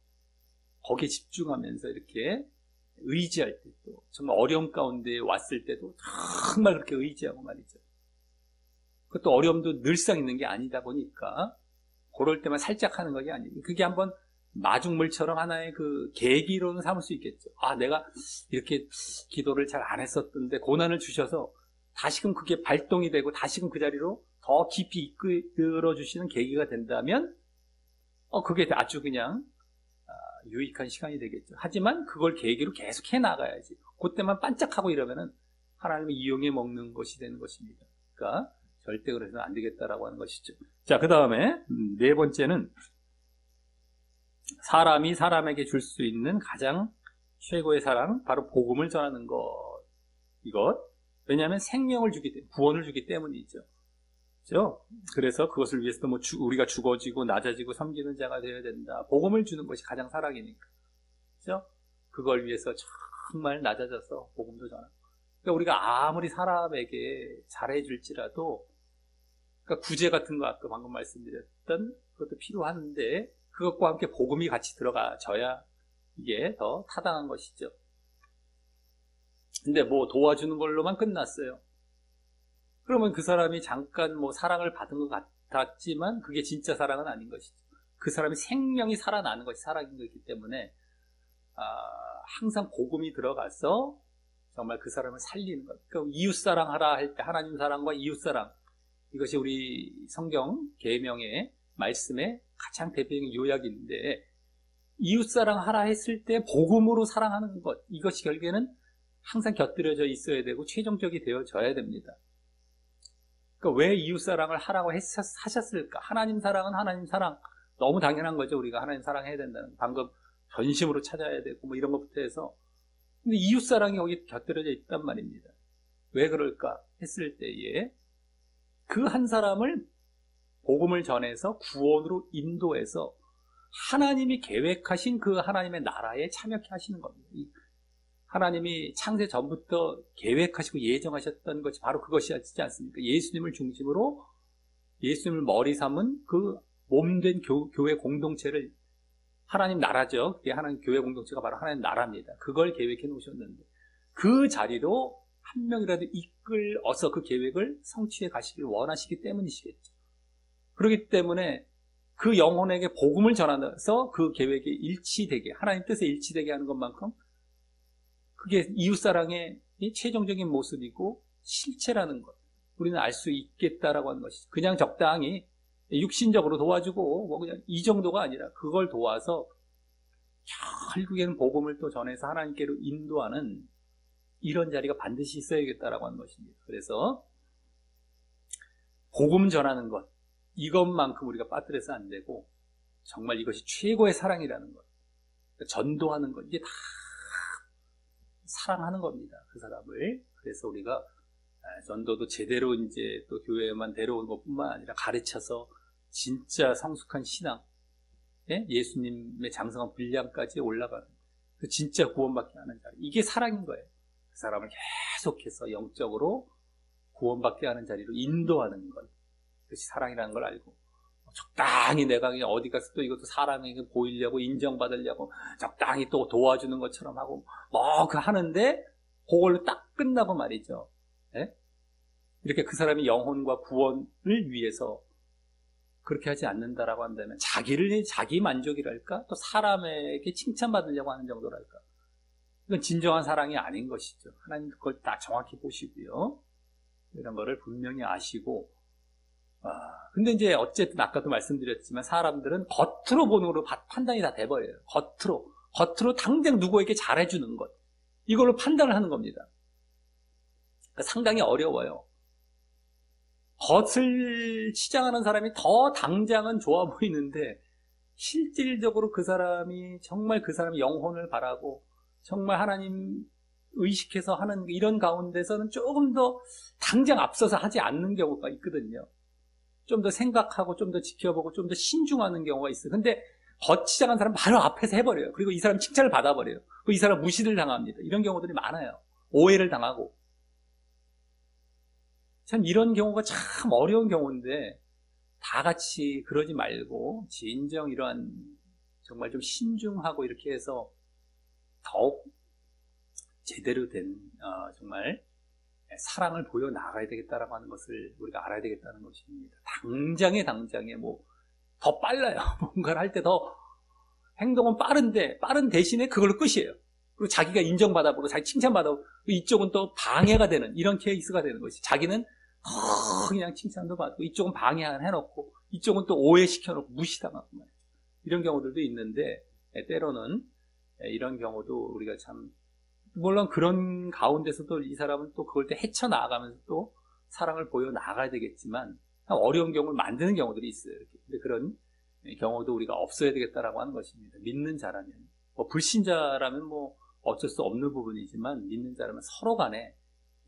거기에 집중하면서 이렇게 의지할 때 또 정말 어려움 가운데 왔을 때도 정말 그렇게 의지하고 말이죠. 그것도 어려움도 늘상 있는 게 아니다 보니까 그럴 때만 살짝 하는 것이 아니에요. 그게 한번 마중물처럼 하나의 그 계기로는 삼을 수 있겠죠. 아, 내가 이렇게 기도를 잘 안 했었던데 고난을 주셔서 다시금 그게 발동이 되고 다시금 그 자리로 더 깊이 이끌어 주시는 계기가 된다면 그게 아주 그냥 유익한 시간이 되겠죠. 하지만 그걸 계기로 계속 해나가야지. 그때만 반짝하고 이러면은 하나님을 이용해 먹는 것이 되는 것입니다. 그러니까 절대 그래서는 안 되겠다라고 하는 것이죠. 자, 그 다음에 네 번째는 사람이 사람에게 줄 수 있는 가장 최고의 사랑, 바로 복음을 전하는 것. 이것. 왜냐하면 생명을 주기 때문에, 구원을 주기 때문이죠. 그렇죠? 그래서 그것을 위해서도 우리가 죽어지고 낮아지고 섬기는 자가 되어야 된다. 복음을 주는 것이 가장 사랑이니까. 그렇죠? 그걸 위해서 정말 낮아져서 복음도 전하고. 그러니까 우리가 아무리 사람에게 잘해줄지라도, 그러니까 구제 같은 거 아까 방금 말씀드렸던 그것도 필요한데, 그것과 함께 복음이 같이 들어가져야 이게 더 타당한 것이죠. 근데 뭐 도와주는 걸로만 끝났어요. 그러면 그 사람이 잠깐 뭐 사랑을 받은 것 같았지만 그게 진짜 사랑은 아닌 것이죠. 그 사람의 생명이 살아나는 것이 사랑인 것이기 때문에 항상 복음이 들어가서 정말 그 사람을 살리는 것. 그러니까 이웃사랑하라 할 때 하나님 사랑과 이웃사랑, 이것이 우리 성경 계명의 말씀의 가장 대표적인 요약인데, 이웃사랑하라 했을 때 복음으로 사랑하는 것, 이것이 결국에는 항상 곁들여져 있어야 되고 최종적이 되어져야 됩니다. 그러니까 왜 이웃사랑을 하라고 하셨을까? 하나님 사랑은 하나님 사랑, 너무 당연한 거죠. 우리가 하나님 사랑해야 된다는, 방금 전심으로 찾아야 되고 뭐 이런 것부터 해서. 근데 이웃사랑이 거기 곁들여져 있단 말입니다. 왜 그럴까 했을 때에 그 한 사람을 복음을 전해서 구원으로 인도해서 하나님이 계획하신 그 하나님의 나라에 참여케 하시는 겁니다. 하나님이 창세 전부터 계획하시고 예정하셨던 것이 바로 그것이지 않습니까? 예수님을 중심으로 예수님을 머리 삼은 그 몸된 교회 공동체를, 하나님 나라죠. 그게 하나님 교회 공동체가 바로 하나님 나라입니다. 그걸 계획해 놓으셨는데 그 자리로 한 명이라도 이끌어서 그 계획을 성취해 가시길 원하시기 때문이시겠죠. 그렇기 때문에 그 영혼에게 복음을 전하면서 그 계획에 일치되게, 하나님 뜻에 일치되게 하는 것만큼 그게 이웃사랑의 최종적인 모습이고 실체라는 것, 우리는 알 수 있겠다라고 하는 것이죠. 그냥 적당히 육신적으로 도와주고 뭐 그냥 이 정도가 아니라 그걸 도와서 결국에는 복음을 또 전해서 하나님께로 인도하는 이런 자리가 반드시 있어야겠다라고 하는 것입니다. 그래서 복음 전하는 것, 이것만큼 우리가 빠뜨려서 안 되고 정말 이것이 최고의 사랑이라는 것, 전도하는 것, 이게 다 사랑하는 겁니다. 그 사람을. 그래서 우리가 전도도 제대로 이제 또 교회에만 데려오는 것뿐만 아니라 가르쳐서 진짜 성숙한 신앙, 예수님의 장성한 분량까지 올라가는, 그 진짜 구원받게 하는 자리, 이게 사랑인 거예요. 그 사람을 계속해서 영적으로 구원받게 하는 자리로 인도하는 것, 그것이 사랑이라는 걸 알고, 적당히 내가 그냥 어디 가서 또 이것도 사람에게 보이려고 인정받으려고 적당히 또 도와주는 것처럼 하고 뭐 그 하는데 그걸로 딱 끝나고 말이죠. 이렇게 그 사람이 영혼과 구원을 위해서 그렇게 하지 않는다라고 한다면 자기 만족이랄까? 또 사람에게 칭찬받으려고 하는 정도랄까? 이건 진정한 사랑이 아닌 것이죠. 하나님 그걸 다 정확히 보시고요. 이런 거를 분명히 아시고, 근데 이제 어쨌든 아까도 말씀드렸지만 사람들은 겉으로 보는 걸로 판단이 다 돼버려요. 겉으로 당장 누구에게 잘해주는 것, 이걸로 판단을 하는 겁니다. 그러니까 상당히 어려워요. 겉을 치장하는 사람이 더 당장은 좋아 보이는데 실질적으로 그 사람이 정말 그 사람의 영혼을 바라고 정말 하나님 의식해서 하는 이런 가운데서는 조금 더 당장 앞서서 하지 않는 경우가 있거든요. 좀 더 생각하고 좀 더 지켜보고 좀 더 신중하는 경우가 있어요. 근데 겉치장한 사람 바로 앞에서 해버려요. 그리고 이 사람 칭찬을 받아버려요. 그리고 이 사람 무시를 당합니다. 이런 경우들이 많아요. 오해를 당하고. 참 이런 경우가 참 어려운 경우인데 다 같이 그러지 말고 진정 이러한 정말 좀 신중하고 이렇게 해서 더욱 제대로 된 정말 사랑을 보여 나가야 되겠다라고 하는 것을 우리가 알아야 되겠다는 것입니다. 당장에 뭐 더 빨라요. 뭔가를 할 때 더 행동은 빠른데 빠른 대신에 그걸로 끝이에요. 그리고 자기가 인정받아보고 자기 칭찬받아보고 이쪽은 또 방해가 되는 이런 케이스가 되는 것이, 자기는 그냥 칭찬도 받고 이쪽은 방해해놓고 이쪽은 또 오해시켜놓고 무시당하고 말이죠. 이런 경우들도 있는데 때로는 이런 경우도 우리가 참, 물론 그런 가운데서도 이 사람은 또 그걸 또 헤쳐나가면서 또 사랑을 보여 나가야 되겠지만 어려운 경우를 만드는 경우들이 있어요. 근데 그런 경우도 우리가 없어야 되겠다라고 하는 것입니다. 믿는 자라면, 뭐 불신자라면 뭐 어쩔 수 없는 부분이지만 믿는 자라면 서로 간에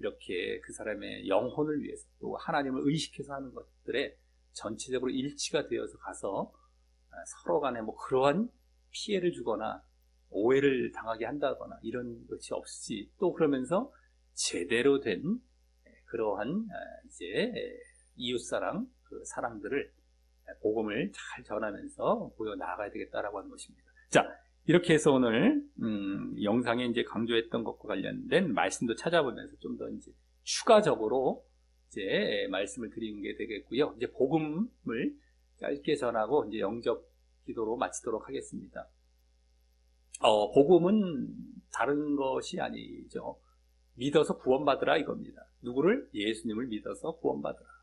이렇게 그 사람의 영혼을 위해서 또 하나님을 의식해서 하는 것들에 전체적으로 일치가 되어서 가서 서로 간에 뭐 그러한 피해를 주거나 오해를 당하게 한다거나 이런 것이 없이, 또 그러면서 제대로 된 그러한 이제 이웃사랑, 그 사랑들을 복음을 잘 전하면서 보여 나가야 되겠다라고 하는 것입니다. 자, 이렇게 해서 오늘 영상에 이제 강조했던 것과 관련된 말씀도 찾아보면서 좀 더 이제 추가적으로 이제 말씀을 드리는 게 되겠고요. 이제 복음을 짧게 전하고 이제 영접 기도로 마치도록 하겠습니다. 복음은 다른 것이 아니죠. 믿어서 구원받으라 이겁니다. 누구를? 예수님을 믿어서 구원받으라.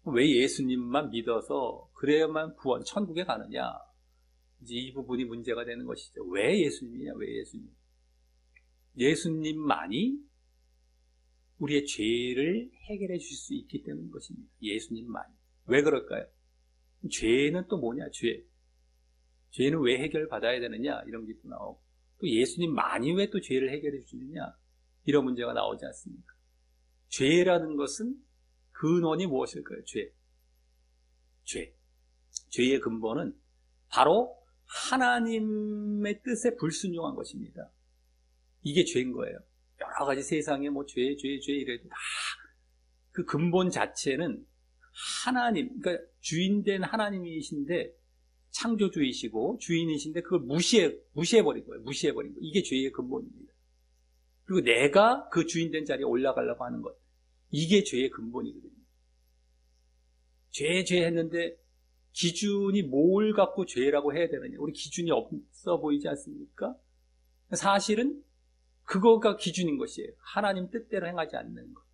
왜 예수님만 믿어서 그래야만 구원, 천국에 가느냐? 이제 이 부분이 문제가 되는 것이죠. 왜 예수님이냐? 왜 예수님? 예수님만이 우리의 죄를 해결해 주실 수 있기 때문인 것입니다. 예수님만이. 왜 그럴까요? 죄는 또 뭐냐? 죄는 왜 해결받아야 되느냐? 이런 게 또 나오고, 또 예수님만이 왜 또 죄를 해결해 주느냐? 이런 문제가 나오지 않습니까? 죄라는 것은 근원이 무엇일까요? 죄의 근본은 바로 하나님의 뜻에 불순종한 것입니다. 이게 죄인 거예요. 여러 가지 세상에 뭐 죄 이래도 다 그 근본 자체는 하나님, 그러니까 주인된 하나님이신데, 창조주이시고 주인이신데 그걸 무시해버린 거예요. 무시해버린 거. 이게 죄의 근본입니다. 그리고 내가 그 주인된 자리에 올라가려고 하는 것. 이게 죄의 근본이거든요. 죄 했는데 기준이 뭘 갖고 죄라고 해야 되느냐. 우리 기준이 없어 보이지 않습니까? 사실은 그거가 기준인 것이에요. 하나님 뜻대로 행하지 않는 것.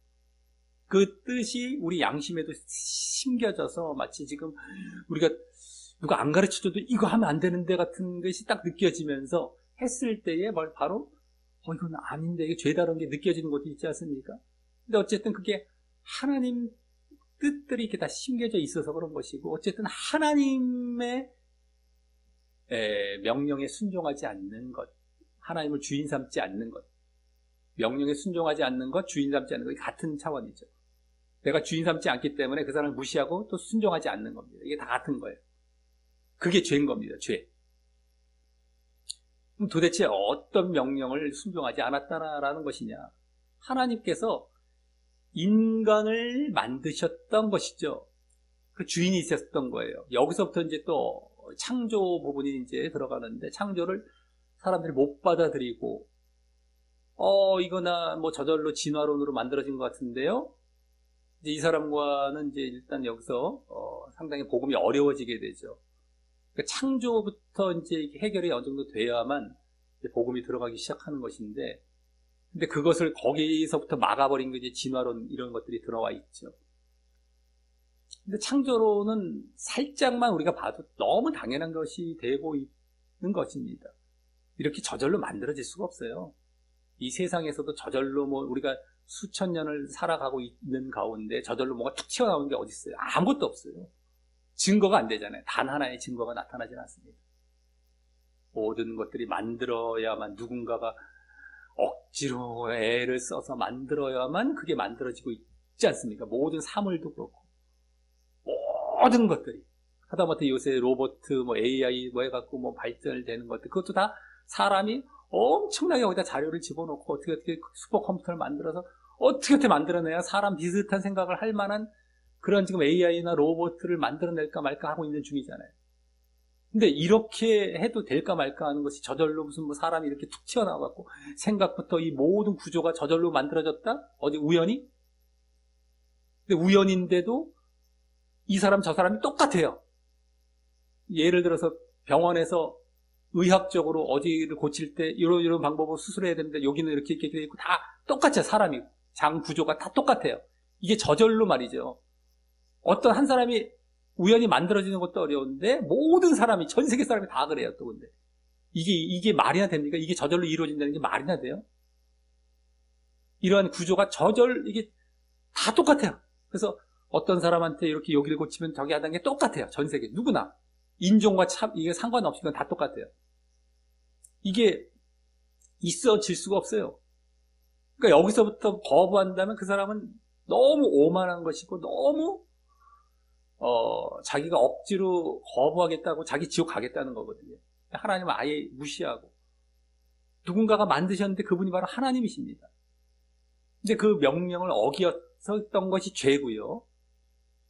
그 뜻이 우리 양심에도 심겨져서 마치 지금 우리가 누가 안 가르쳐줘도 이거 하면 안 되는데 같은 것이 딱 느껴지면서 했을 때에 바로 이건 아닌데 이게 죄다른 게 느껴지는 것도 있지 않습니까? 근데 어쨌든 그게 하나님 뜻들이 이렇게 다 심겨져 있어서 그런 것이고, 어쨌든 하나님의 명령에 순종하지 않는 것, 하나님을 주인 삼지 않는 것, 명령에 순종하지 않는 것, 주인 삼지 않는 것이 같은 차원이죠. 내가 주인 삼지 않기 때문에 그 사람을 무시하고 또 순종하지 않는 겁니다. 이게 다 같은 거예요. 그게 죄인 겁니다. 죄. 그럼 도대체 어떤 명령을 순종하지 않았다라는 것이냐? 하나님께서 인간을 만드셨던 것이죠. 그 주인이 있었던 거예요. 여기서부터 이제 또 창조 부분이 이제 들어가는데, 창조를 사람들이 못 받아들이고, 이거나 뭐 저절로 진화론으로 만들어진 것 같은데요. 이제 이 사람과는 이제 일단 여기서 상당히 복음이 어려워지게 되죠. 그러니까 창조부터 이제 해결이 어느 정도 돼야만 이제 복음이 들어가기 시작하는 것인데, 근데 그것을 거기서부터 막아버린 게 이제 진화론 이런 것들이 들어와 있죠. 근데 창조론은 살짝만 우리가 봐도 너무 당연한 것이 되고 있는 것입니다. 이렇게 저절로 만들어질 수가 없어요. 이 세상에서도 저절로 뭐 우리가 수천 년을 살아가고 있는 가운데 저절로 뭐가 툭 튀어나오는 게 어디 있어요? 아무것도 없어요. 증거가 안 되잖아요. 단 하나의 증거가 나타나진 않습니다. 모든 것들이 만들어야만, 누군가가 억지로 애를 써서 만들어야만 그게 만들어지고 있지 않습니까? 모든 사물도 그렇고, 모든 것들이. 하다못해 요새 로봇, 뭐 AI 뭐 해갖고 뭐 발전되는 것들, 그것도 다 사람이 엄청나게 거기다 자료를 집어넣고 어떻게 슈퍼컴퓨터를 만들어서 어떻게 만들어내야 사람 비슷한 생각을 할 만한 그런 지금 AI나 로봇을 만들어낼까 말까 하고 있는 중이잖아요. 근데 이렇게 해도 될까 말까 하는 것이 저절로 무슨 뭐 사람이 이렇게 툭 튀어나와갖고 생각부터 이 모든 구조가 저절로 만들어졌다? 어디 우연히? 근데 우연인데도 이 사람 저 사람이 똑같아요. 예를 들어서 병원에서 의학적으로 어디를 고칠 때 이런 방법으로 수술해야 되는데 여기는 이렇게 돼 있고 다 똑같아요. 사람이 장 구조가 다 똑같아요. 이게 저절로 말이죠. 어떤 한 사람이 우연히 만들어지는 것도 어려운데 모든 사람이, 전 세계 사람이 다 그래요. 또 근데 이게 말이나 됩니까? 이게 저절로 이루어진다는 게 말이나 돼요? 이러한 구조가 이게 다 똑같아요. 그래서 어떤 사람한테 이렇게 여기를 고치면 저기 하는 게 똑같아요. 전 세계 누구나 인종과 이게 상관없이 건 다 똑같아요. 이게 있어질 수가 없어요. 그러니까 여기서부터 거부한다면 그 사람은 너무 오만한 것이고 너무 자기가 억지로 거부하겠다고 자기 지옥 가겠다는 거거든요. 하나님을 아예 무시하고 누군가가 만드셨는데 그분이 바로 하나님이십니다. 근데 그 명령을 어겼었던 것이 죄고요.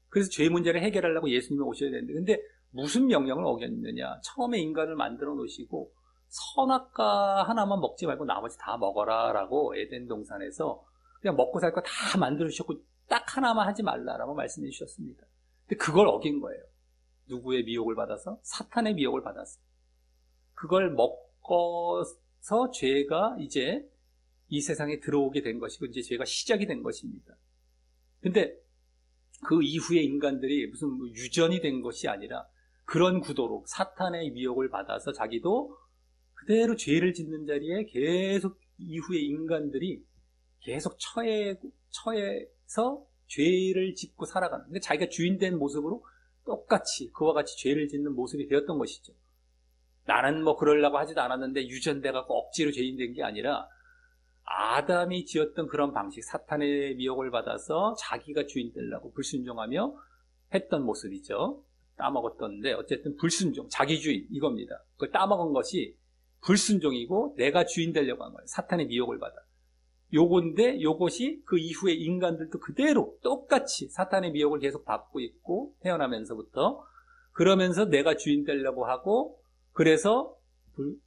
그래서 죄 문제를 해결하려고 예수님이 오셔야 되는데, 근데 무슨 명령을 어겼느냐? 처음에 인간을 만들어 놓으시고 선악과 하나만 먹지 말고 나머지 다 먹어라 라고 에덴 동산에서 그냥 먹고 살 거 다 만들어 주셨고 딱 하나만 하지 말라라고 말씀해 주셨습니다. 근데 그걸 어긴 거예요. 누구의 미혹을 받아서? 사탄의 미혹을 받았어. 그걸 먹어서 죄가 이제 이 세상에 들어오게 된 것이고 이제 죄가 시작이 된 것입니다. 근데 그 이후에 인간들이 무슨 유전이 된 것이 아니라 그런 구도로 사탄의 미혹을 받아서 자기도 그대로 죄를 짓는 자리에 계속 이후에 인간들이 계속 처해서 죄를 짓고 살아가는, 근데 자기가 주인된 모습으로 똑같이 그와 같이 죄를 짓는 모습이 되었던 것이죠. 나는 뭐 그러려고 하지도 않았는데 유전돼갖고 억지로 죄인 된 게 아니라 아담이 지었던 그런 방식, 사탄의 미혹을 받아서 자기가 주인 되려고 불순종하며 했던 모습이죠. 따먹었던데 어쨌든 불순종, 자기주의 이겁니다. 그걸 따먹은 것이 불순종이고 내가 주인 되려고 한 거예요. 사탄의 미혹을 받아. 요건데 요것이 그 이후에 인간들도 그대로 똑같이 사탄의 미혹을 계속 받고 있고 태어나면서부터 그러면서 내가 주인 되려고 하고 그래서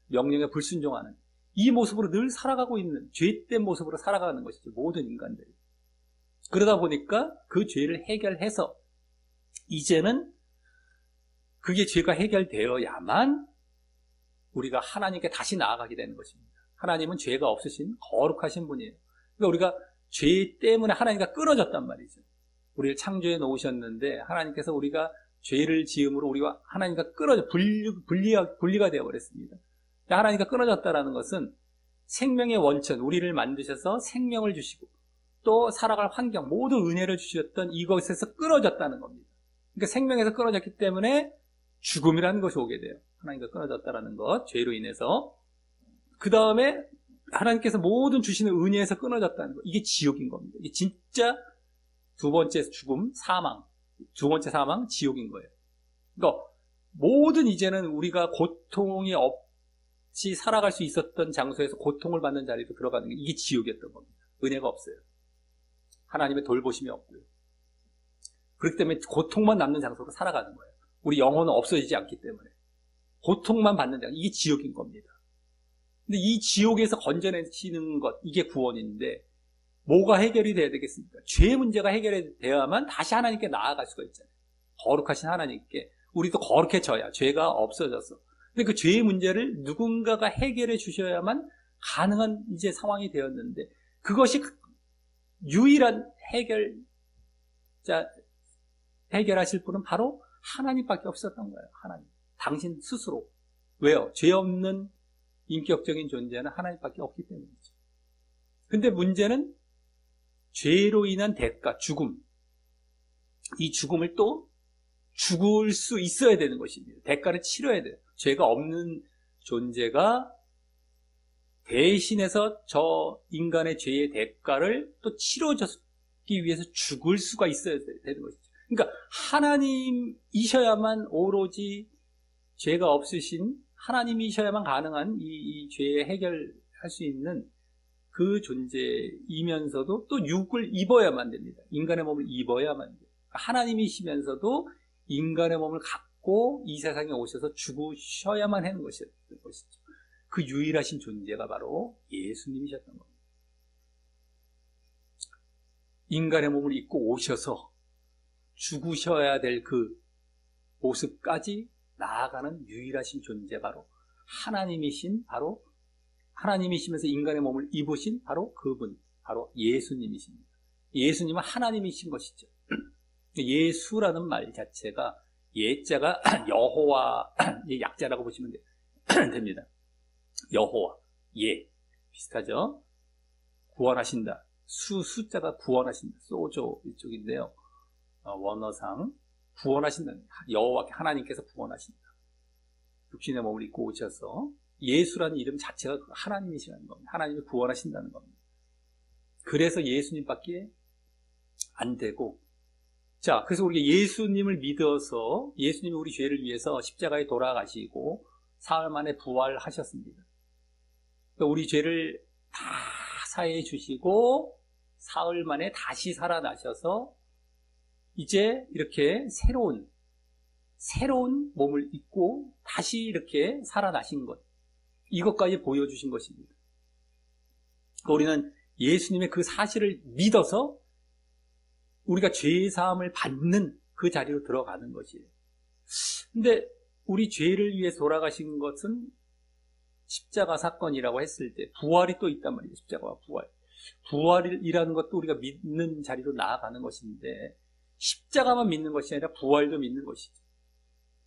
명령에 불순종하는 이 모습으로 늘 살아가고 있는 죄된 모습으로 살아가는 것이죠. 모든 인간들이. 그러다 보니까 그 죄를 해결해서 이제는 그게 죄가 해결되어야만 우리가 하나님께 다시 나아가게 되는 것입니다. 하나님은 죄가 없으신 거룩하신 분이에요. 그러니까 우리가 죄 때문에 하나님과 끊어졌단 말이죠. 우리를 창조해 놓으셨는데 하나님께서 우리가 죄를 지음으로 우리가 하나님과 끊어져 분리가 되어버렸습니다. 하나님과 끊어졌다는 것은 생명의 원천, 우리를 만드셔서 생명을 주시고 또 살아갈 환경, 모든 은혜를 주셨던 이것에서 끊어졌다는 겁니다. 그러니까 생명에서 끊어졌기 때문에 죽음이라는 것이 오게 돼요. 하나님과 끊어졌다는 것, 죄로 인해서. 그 다음에 하나님께서 모든 주시는 은혜에서 끊어졌다는 것, 이게 지옥인 겁니다. 이게 진짜 두 번째 죽음, 사망, 두 번째 사망, 지옥인 거예요. 그러니까 모든 이제는 우리가 고통이 없이 살아갈 수 있었던 장소에서 고통을 받는 자리로 들어가는 게 이게 지옥이었던 겁니다. 은혜가 없어요. 하나님의 돌보심이 없고요. 그렇기 때문에 고통만 남는 장소로 살아가는 거예요. 우리 영혼은 없어지지 않기 때문에 고통만 받는 장소, 이게 지옥인 겁니다. 근데 이 지옥에서 건져내시는 것, 이게 구원인데 뭐가 해결이 돼야 되겠습니까? 죄 문제가 해결이 되어야만 다시 하나님께 나아갈 수가 있잖아요. 거룩하신 하나님께 우리도 거룩해져야 죄가 없어져서. 근데 그 죄의 문제를 누군가가 해결해 주셔야만 가능한 이제 상황이 되었는데 그것이 유일한 해결하실 분은 바로 하나님밖에 없었던 거예요. 하나님. 당신 스스로. 왜요? 죄 없는 인격적인 존재는 하나님밖에 없기 때문이죠. 근데 문제는 죄로 인한 대가, 죽음. 이 죽음을 또 죽을 수 있어야 되는 것입니다. 대가를 치러야 돼요. 죄가 없는 존재가 대신해서 저 인간의 죄의 대가를 또 치러주기 위해서 죽을 수가 있어야 되는 것이죠. 그러니까 하나님이셔야만 오로지 죄가 없으신 하나님이셔야만 가능한 이 죄의 해결할 수 있는 그 존재이면서도 또 육을 입어야만 됩니다. 인간의 몸을 입어야만 돼요. 하나님이시면서도 인간의 몸을 갖고 이 세상에 오셔서 죽으셔야만 하는 것이죠. 그 유일하신 존재가 바로 예수님이셨던 겁니다. 인간의 몸을 입고 오셔서 죽으셔야 될 그 모습까지 나아가는 유일하신 존재, 바로 하나님이신, 바로 하나님이시면서 인간의 몸을 입으신 바로 그분, 바로 예수님이십니다. 예수님은 하나님이신 것이죠. 예수라는 말 자체가 예자가 여호와 약자라고 보시면 됩니다. 여호와, 예 비슷하죠. 구원하신다. 숫자가 구원하신다. 소조 이쪽인데요. 원어상 구원하신다. 여호와 하나님께서 구원하신다. 육신의 몸을 입고 오셔서 예수라는 이름 자체가 하나님이시라는 겁니다. 하나님이 구원하신다는 겁니다. 그래서 예수님밖에 안 되고, 자, 그래서 우리가 예수님을 믿어서 예수님이 우리 죄를 위해서 십자가에 돌아가시고 사흘 만에 부활하셨습니다. 그러니까 우리 죄를 다 사해 주시고 사흘 만에 다시 살아나셔서 이제 이렇게 새로운 몸을 입고 다시 이렇게 살아나신 것, 이것까지 보여주신 것입니다. 우리는 예수님의 그 사실을 믿어서 우리가 죄사함을 받는 그 자리로 들어가는 것이에요. 근데 우리 죄를 위해 돌아가신 것은 십자가 사건이라고 했을 때 부활이 또 있단 말이에요. 십자가와 부활. 부활이라는 것도 우리가 믿는 자리로 나아가는 것인데 십자가만 믿는 것이 아니라 부활도 믿는 것이죠.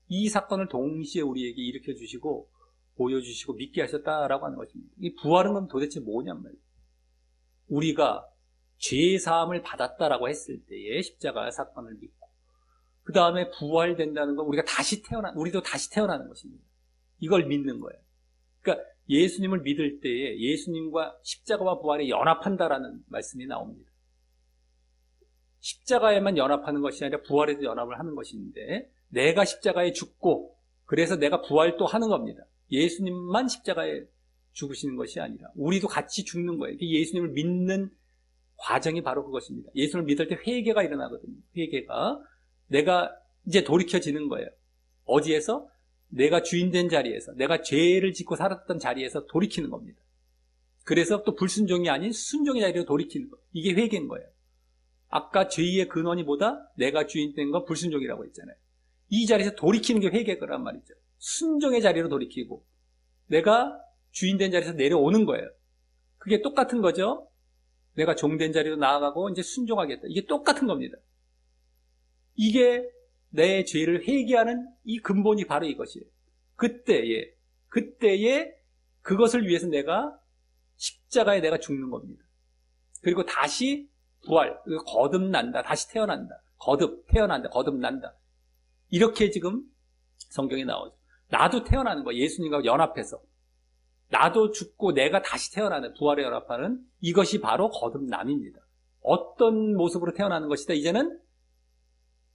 이 사건을 동시에 우리에게 일으켜 주시고 보여주시고 믿게 하셨다라고 하는 것입니다. 이 부활은 그럼 도대체 뭐냔 말이에요. 우리가 죄사함을 받았다라고 했을 때에 십자가 사건을 믿고 그 다음에 부활된다는 건 우리도 다시 태어나는 것입니다. 이걸 믿는 거예요. 그러니까 예수님을 믿을 때에 예수님과 십자가와 부활에 연합한다라는 말씀이 나옵니다. 십자가에만 연합하는 것이 아니라 부활에도 연합을 하는 것인데 내가 십자가에 죽고 그래서 내가 부활도 하는 겁니다. 예수님만 십자가에 죽으시는 것이 아니라 우리도 같이 죽는 거예요. 예수님을 믿는 과정이 바로 그것입니다. 예수님을 믿을 때 회개가 일어나거든요. 회개가 내가 이제 돌이켜지는 거예요. 어디에서? 내가 주인된 자리에서, 내가 죄를 짓고 살았던 자리에서 돌이키는 겁니다. 그래서 또 불순종이 아닌 순종의 자리로 돌이키는 거예요. 이게 회개인 거예요. 아까 죄의 근원이 뭐다? 내가 주인된 건 불순종이라고 했잖아요. 이 자리에서 돌이키는 게 회개거란 말이죠. 순종의 자리로 돌이키고 내가 주인된 자리에서 내려오는 거예요. 그게 똑같은 거죠. 내가 종된 자리로 나아가고 이제 순종하겠다. 이게 똑같은 겁니다. 이게 내 죄를 회개하는 이 근본이 바로 이것이에요. 그때에 그것을 위해서 내가 십자가에 내가 죽는 겁니다. 그리고 다시 부활, 거듭난다, 다시 태어난다, 태어난다, 거듭난다. 이렇게 지금 성경에 나오죠. 나도 태어나는 거예요. 예수님과 연합해서. 나도 죽고 내가 다시 태어나는, 부활에 연합하는 이것이 바로 거듭남입니다. 어떤 모습으로 태어나는 것이다? 이제는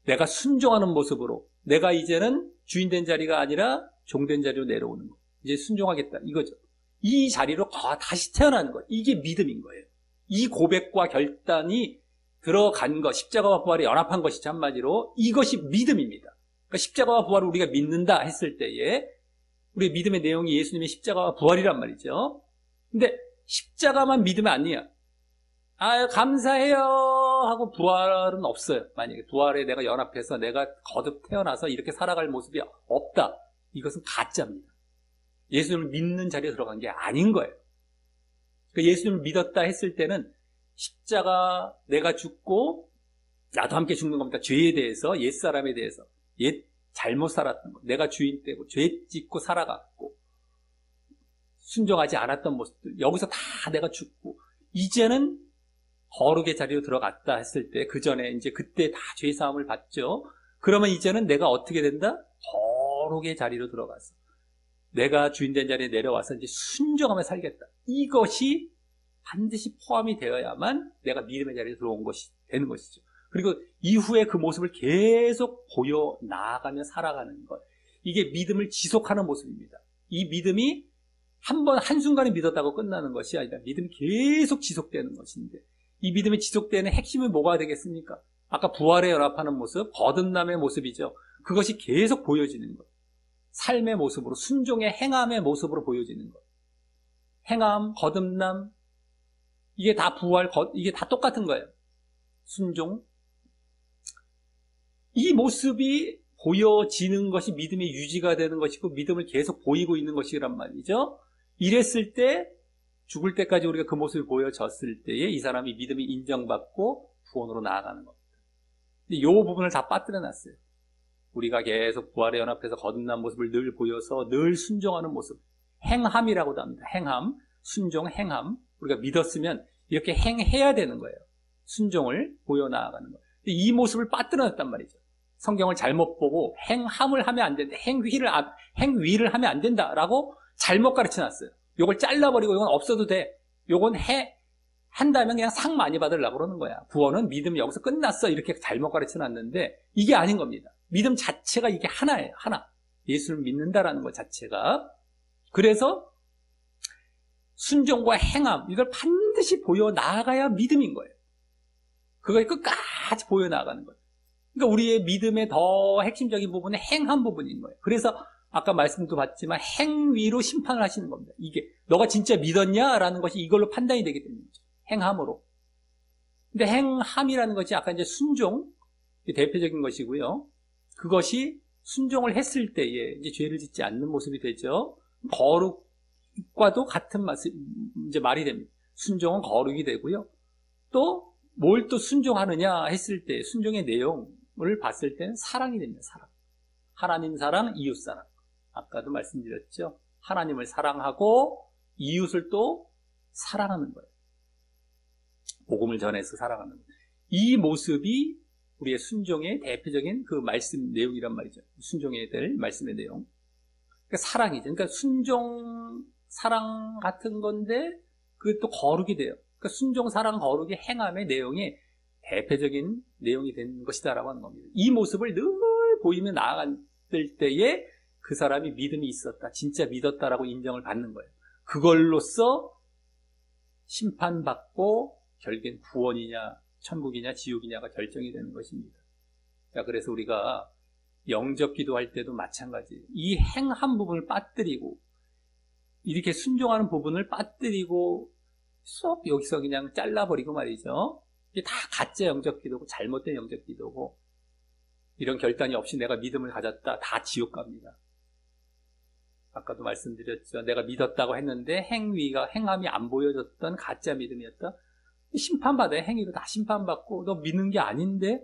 내가 순종하는 모습으로, 내가 이제는 주인된 자리가 아니라 종된 자리로 내려오는 거. 이제 순종하겠다. 이거죠. 이 자리로 다시 태어나는 것. 이게 믿음인 거예요. 이 고백과 결단이 들어간 것, 십자가와 부활에 연합한 것이죠. 한마디로 이것이 믿음입니다. 그러니까 십자가와 부활을 우리가 믿는다 했을 때에 우리의 믿음의 내용이 예수님의 십자가와 부활이란 말이죠. 근데 십자가만 믿으면 아니야. 감사해요 하고 부활은 없어요. 만약에 부활에 내가 연합해서 내가 거듭 태어나서 이렇게 살아갈 모습이 없다. 이것은 가짜입니다. 예수님을 믿는 자리에 들어간 게 아닌 거예요. 그러니까 예수님을 믿었다 했을 때는 십자가 내가 죽고 나도 함께 죽는 겁니다. 죄에 대해서, 옛사람에 대해서, 잘못 살았던 것, 내가 주인 되고 죄 짓고 살아갔고 순종하지 않았던 모습들, 여기서 다 내가 죽고 이제는 거룩의 자리로 들어갔다 했을 때, 그 전에 이제 그때 다 죄사함을 받죠. 그러면 이제는 내가 어떻게 된다? 거룩의 자리로 들어가서 내가 주인된 자리에 내려와서 이제 순종하며 살겠다. 이것이 반드시 포함이 되어야만 내가 믿음의 자리에 들어온 것이 되는 것이죠. 그리고 이후에 그 모습을 계속 보여 나아가며 살아가는 것. 이게 믿음을 지속하는 모습입니다. 이 믿음이 한순간에 믿었다고 끝나는 것이 아니라 믿음이 계속 지속되는 것인데, 이 믿음이 지속되는 핵심은 뭐가 되겠습니까? 아까 부활에 연합하는 모습, 거듭남의 모습이죠. 그것이 계속 보여지는 것. 삶의 모습으로, 순종의 행함의 모습으로 보여지는 것. 행함, 거듭남, 이게 다 부활, 이게 다 똑같은 거예요. 순종. 이 모습이 보여지는 것이 믿음의 유지가 되는 것이고 믿음을 계속 보이고 있는 것이란 말이죠. 이랬을 때, 죽을 때까지 우리가 그 모습이 보여졌을 때에 이 사람이 믿음이 인정받고 구원으로 나아가는 겁니다. 이 부분을 다 빠뜨려놨어요. 우리가 계속 부활에 연합해서 거듭난 모습을 늘 보여서 늘 순종하는 모습, 행함이라고도 합니다. 행함, 순종, 행함. 우리가 믿었으면 이렇게 행해야 되는 거예요. 순종을 보여 나아가는 거예요. 이 모습을 빠뜨려놨단 말이죠. 성경을 잘못 보고 행함을 하면 안 된다, 행위를 하면 안 된다라고 잘못 가르쳐놨어요. 요걸 잘라버리고 이건 없어도 돼. 요건 한다면 그냥 상 많이 받으려고 그러는 거야. 구원은 믿음이 여기서 끝났어. 이렇게 잘못 가르쳐놨는데 이게 아닌 겁니다. 믿음 자체가 이게 하나예요. 하나. 예수를 믿는다라는 것 자체가. 그래서 순종과 행함, 이걸 반드시 보여 나가야 믿음인 거예요. 그걸 끝까지 보여 나가는 거예요. 그러니까 우리의 믿음의 더 핵심적인 부분은 행함 부분인 거예요. 그래서 아까 말씀도 봤지만 행위로 심판을 하시는 겁니다. 이게 너가 진짜 믿었냐라는 것이 이걸로 판단이 되게 되는 거죠. 행함으로. 근데 행함이라는 것이 아까 이제 순종, 대표적인 것이고요. 그것이 순종을 했을 때에 이제 죄를 짓지 않는 모습이 되죠. 거룩과도 같은 이제 말이 됩니다. 순종은 거룩이 되고요. 또 뭘 또 순종하느냐 했을 때 순종의 내용을 봤을 때는 사랑이 됩니다. 사랑. 하나님 사랑, 이웃 사랑. 아까도 말씀드렸죠. 하나님을 사랑하고 이웃을 또 사랑하는 거예요. 복음을 전해서 사랑하는 거예요. 이 모습이 우리의 순종의 대표적인 그 말씀 내용이란 말이죠. 순종해야 될 말씀의 내용. 그러니까 사랑이죠. 그러니까 순종, 사랑 같은 건데 그게 또 거룩이 돼요. 그러니까 순종, 사랑, 거룩이 행함의 내용이 대표적인 내용이 된 것이다라고 하는 겁니다. 이 모습을 늘 보이며 나아갈 때에 그 사람이 믿음이 있었다, 진짜 믿었다라고 인정을 받는 거예요. 그걸로써 심판받고 결국엔 구원이냐 천국이냐 지옥이냐가 결정이 되는 것입니다. 자, 그래서 우리가 영접 기도할 때도 마찬가지예요. 이 행함 부분을 빠뜨리고 이렇게 순종하는 부분을 빠뜨리고 쏙 여기서 그냥 잘라버리고 말이죠. 이게 다 가짜 영접 기도고 잘못된 영접 기도고 이런 결단이 없이 내가 믿음을 가졌다, 다 지옥 갑니다. 아까도 말씀드렸죠. 내가 믿었다고 했는데 행함이 안 보여졌던 가짜 믿음이었다. 심판받아요. 행위로 다 심판받고, 너 믿는 게 아닌데?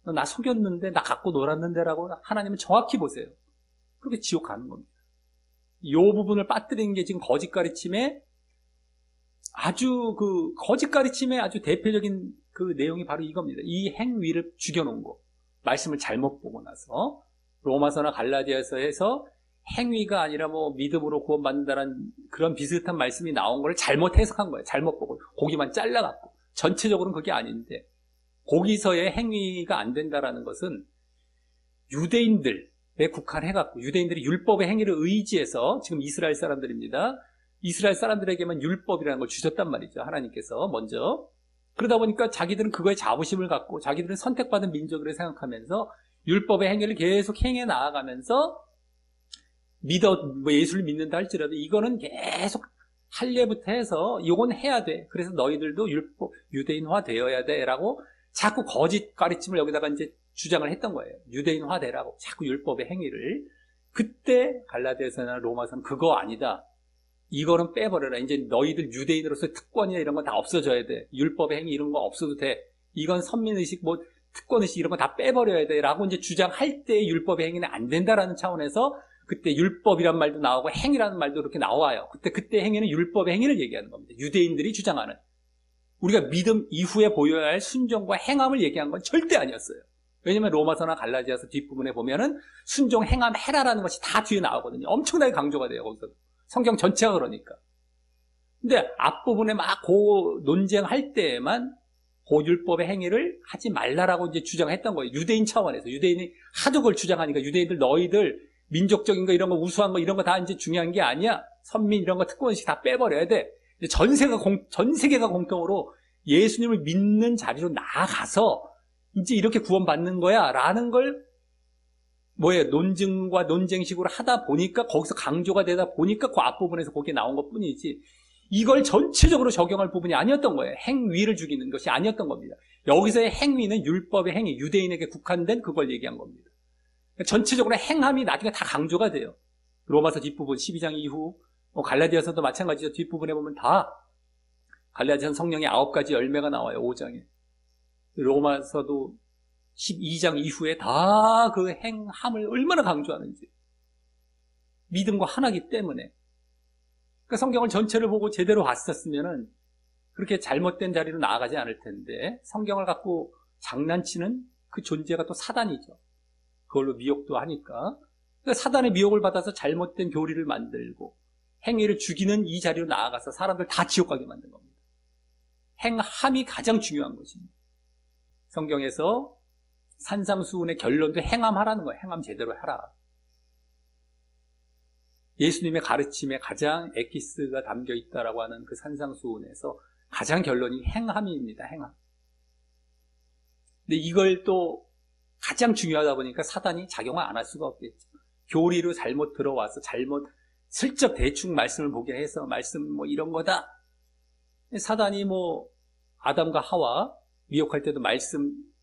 너 나 속였는데? 나 갖고 놀았는데? 라고 하나님은 정확히 보세요. 그렇게 지옥 가는 겁니다. 이 부분을 빠뜨리는 게 지금 거짓 가르침의 거짓 가르침의 아주 대표적인 그 내용이 바로 이겁니다. 이 행위를 죽여놓은 거. 말씀을 잘못 보고 나서. 로마서나 갈라디아서에서 행위가 아니라 뭐 믿음으로 구원받는다는 그런 비슷한 말씀이 나온 걸 잘못 해석한 거예요. 잘못 보고. 고기만 잘라갖고. 전체적으로는 그게 아닌데. 거기서의 행위가 안 된다라는 것은 유대인들에 국한해갖고 유대인들이 율법의 행위를 의지해서 지금 이스라엘 사람들입니다. 이스라엘 사람들에게만 율법이라는 걸 주셨단 말이죠. 하나님께서 먼저. 그러다 보니까 자기들은 그거에 자부심을 갖고 자기들은 선택받은 민족으로 생각하면서 율법의 행위를 계속 행해 나아가면서 예수를 믿는다 할지라도 이거는 계속 할례부터 해서 이건 해야 돼. 그래서 너희들도 유대인화 되어야 돼. 라고 자꾸 거짓 가르침을 여기다가 이제 주장을 했던 거예요. 유대인화 되라고. 자꾸 율법의 행위를. 그때 갈라디아서나 로마서는 그거 아니다. 이거는 빼버려라. 이제 너희들 유대인으로서 특권이나 이런 거 다 없어져야 돼. 율법의 행위 이런 거 없어도 돼. 이건 선민의식, 특권의식 이런 거 다 빼버려야 돼. 라고 이제 주장할 때 율법의 행위는 안 된다라는 차원에서 그때 율법이란 말도 나오고 행위라는 말도 이렇게 나와요. 그때 행위는 율법의 행위를 얘기하는 겁니다. 유대인들이 주장하는. 우리가 믿음 이후에 보여야 할 순종과 행함을 얘기한 건 절대 아니었어요. 왜냐면 로마서나 갈라디아서 뒷부분에 보면은 순종, 행함, 해라라는 것이 다 뒤에 나오거든요. 엄청나게 강조가 돼요. 거기서. 성경 전체가 그러니까. 근데 앞부분에 막 논쟁할 때에만 율법의 행위를 하지 말라라고 이제 주장했던 거예요. 유대인 차원에서. 유대인이 하도 그걸 주장하니까 유대인들 너희들 민족적인 거 이런 거 우수한 거 이런 거 다 이제 중요한 게 아니야. 선민 이런 거 특권식 다 빼버려야 돼. 전 세계가 공통으로 예수님을 믿는 자리로 나아가서 이제 이렇게 구원받는 거야 라는 걸 논증과 논쟁식으로 하다 보니까 거기서 강조가 되다 보니까 그 앞부분에서 거기에 나온 것 뿐이지 이걸 전체적으로 적용할 부분이 아니었던 거예요. 행위를 죽이는 것이 아니었던 겁니다. 여기서의 행위는 율법의 행위, 유대인에게 국한된 그걸 얘기한 겁니다. 전체적으로 행함이 나중에 다 강조가 돼요. 로마서 뒷부분 12장 이후 갈라디아서도 마찬가지죠. 뒷부분에 보면 다 갈라디아서는 성령의 9가지 열매가 나와요. 5장에. 로마서도 12장 이후에 다 그 행함을 얼마나 강조하는지. 믿음과 하나이기 때문에. 그러니까 성경을 전체를 보고 제대로 봤었으면은 그렇게 잘못된 자리로 나아가지 않을 텐데 성경을 갖고 장난치는 그 존재가 또 사단이죠. 그걸로 미혹도 하니까. 그러니까 사단의 미혹을 받아서 잘못된 교리를 만들고 행위를 죽이는 이 자리로 나아가서 사람들 다 지옥 가게 만든 겁니다. 행함이 가장 중요한 것입니다. 성경에서 산상수훈의 결론도 행함하라는 거예요. 행함 제대로 하라. 예수님의 가르침에 가장 엑기스가 담겨 있다라고 하는 그 산상수훈에서 가장 결론이 행함입니다. 행함. 근데 이걸 또 가장 중요하다 보니까 사단이 작용을 안 할 수가 없겠죠. 교리로 잘못 들어와서 슬쩍 대충 말씀을 보게 해서 말씀 이런 거다. 사단이 아담과 하와 미혹할 때도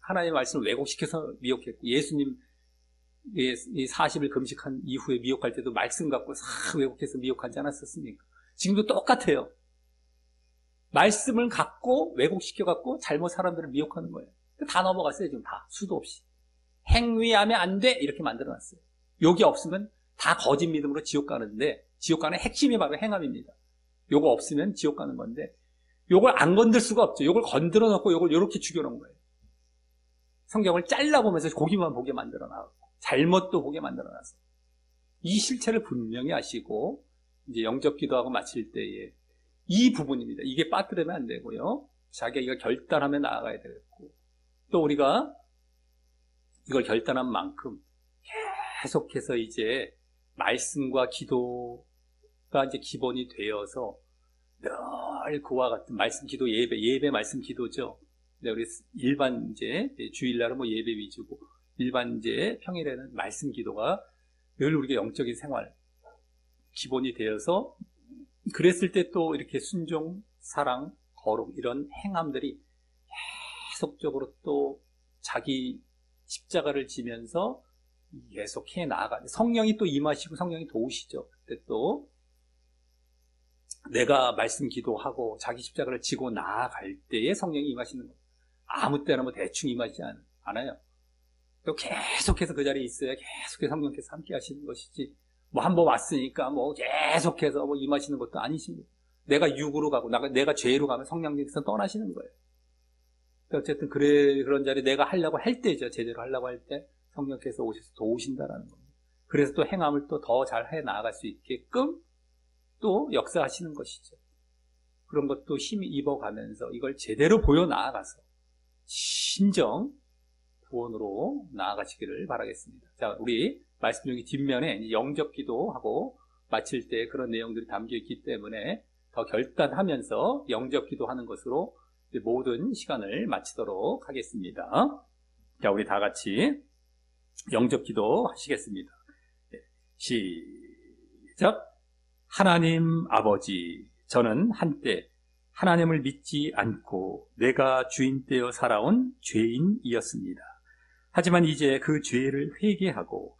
하나님의 말씀을 왜곡시켜서 미혹했고 예수님 40일 금식한 이후에 미혹할 때도 말씀 갖고 싹 왜곡해서 미혹하지 않았었습니까? 지금도 똑같아요. 말씀을 갖고 왜곡시켜갖고 잘못 사람들을 미혹하는 거예요. 다 넘어갔어요. 지금 다 수도 없이. 행위하면 안 돼 이렇게 만들어놨어요. 여기 없으면 다 거짓 믿음으로 지옥 가는데 지옥 가는 핵심이 바로 행함입니다. 요거 없으면 지옥 가는 건데 요걸 안 건들 수가 없죠. 요걸 건드려 놓고 요걸 이렇게 죽여놓은 거예요. 성경을 잘라보면서 고기만 보게 만들어놨고 잘못도 보게 만들어놨어요. 이 실체를 분명히 아시고 이제 영접 기도하고 마칠 때에 이 부분입니다. 이게 빠뜨리면 안 되고요. 자기가 결단하며 나아가야 되겠고 또 우리가 이걸 결단한 만큼 계속해서 이제 말씀과 기도가 이제 기본이 되어서 늘 그와 같은 말씀 기도 예배 말씀 기도죠. 우리 일반 이제 주일날은 예배 위주고 일반 이제 평일에는 말씀 기도가 늘 우리가 영적인 생활 기본이 되어서 그랬을 때 또 이렇게 순종, 사랑, 거룩 이런 행함들이 계속적으로 또 자기 십자가를 지면서 계속 해 나아가 성령이 또 임하시고 성령이 도우시죠. 그때 또 내가 말씀 기도하고 자기 십자가를 지고 나아갈 때에 성령이 임하시는 겁니다. 아무 때나 뭐 대충 임하지 않아요. 또 계속해서 그 자리에 있어야 계속해서 성령께서 함께 하시는 것이지, 뭐 한 번 왔으니까 뭐 계속해서 뭐 임하시는 것도 아니십니다. 내가 육으로 가고 내가 죄로 가면 성령께서 떠나시는 거예요. 어쨌든 그런 자리 내가 하려고 할 때죠. 제대로 하려고 할 때 성령께서 오셔서 도우신다라는 겁니다. 그래서 또 행함을 또 더 잘 해 나아갈 수 있게끔 또 역사하시는 것이죠. 그런 것도 힘이 입어가면서 이걸 제대로 보여 나아가서 신정 구원으로 나아가시기를 바라겠습니다. 자, 우리 말씀 중에 뒷면에 영접 기도하고 마칠 때 그런 내용들이 담겨 있기 때문에 더 결단하면서 영접 기도하는 것으로 모든 시간을 마치도록 하겠습니다. 자, 우리 다 같이 영접 기도 하시겠습니다. 시작. 하나님 아버지, 저는 한때 하나님을 믿지 않고 내가 주인되어 살아온 죄인이었습니다. 하지만 이제 그 죄를 회개하고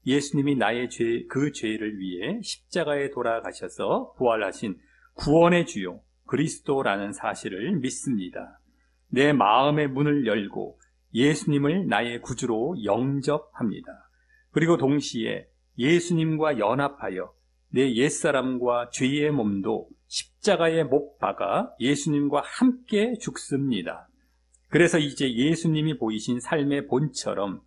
예수님이 나의 그 죄를 위해 십자가에 돌아가셔서 부활하신 구원의 주요 그리스도라는 사실을 믿습니다. 내 마음의 문을 열고 예수님을 나의 구주로 영접합니다. 그리고 동시에 예수님과 연합하여 내 옛사람과 죄의 몸도 십자가에 못 박아 예수님과 함께 죽습니다. 그래서 이제 예수님이 보이신 삶의 본처럼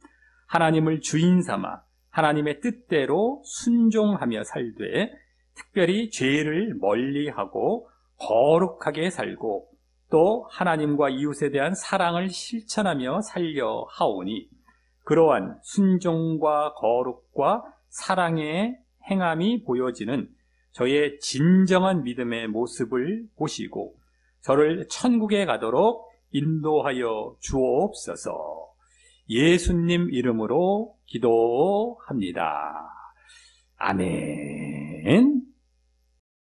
하나님을 주인 삼아 하나님의 뜻대로 순종하며 살되, 특별히 죄를 멀리하고 거룩하게 살고 또 하나님과 이웃에 대한 사랑을 실천하며 살려 하오니, 그러한 순종과 거룩과 사랑의 행함이 보여지는 저의 진정한 믿음의 모습을 보시고 저를 천국에 가도록 인도하여 주옵소서. 예수님 이름으로 기도합니다. 아멘.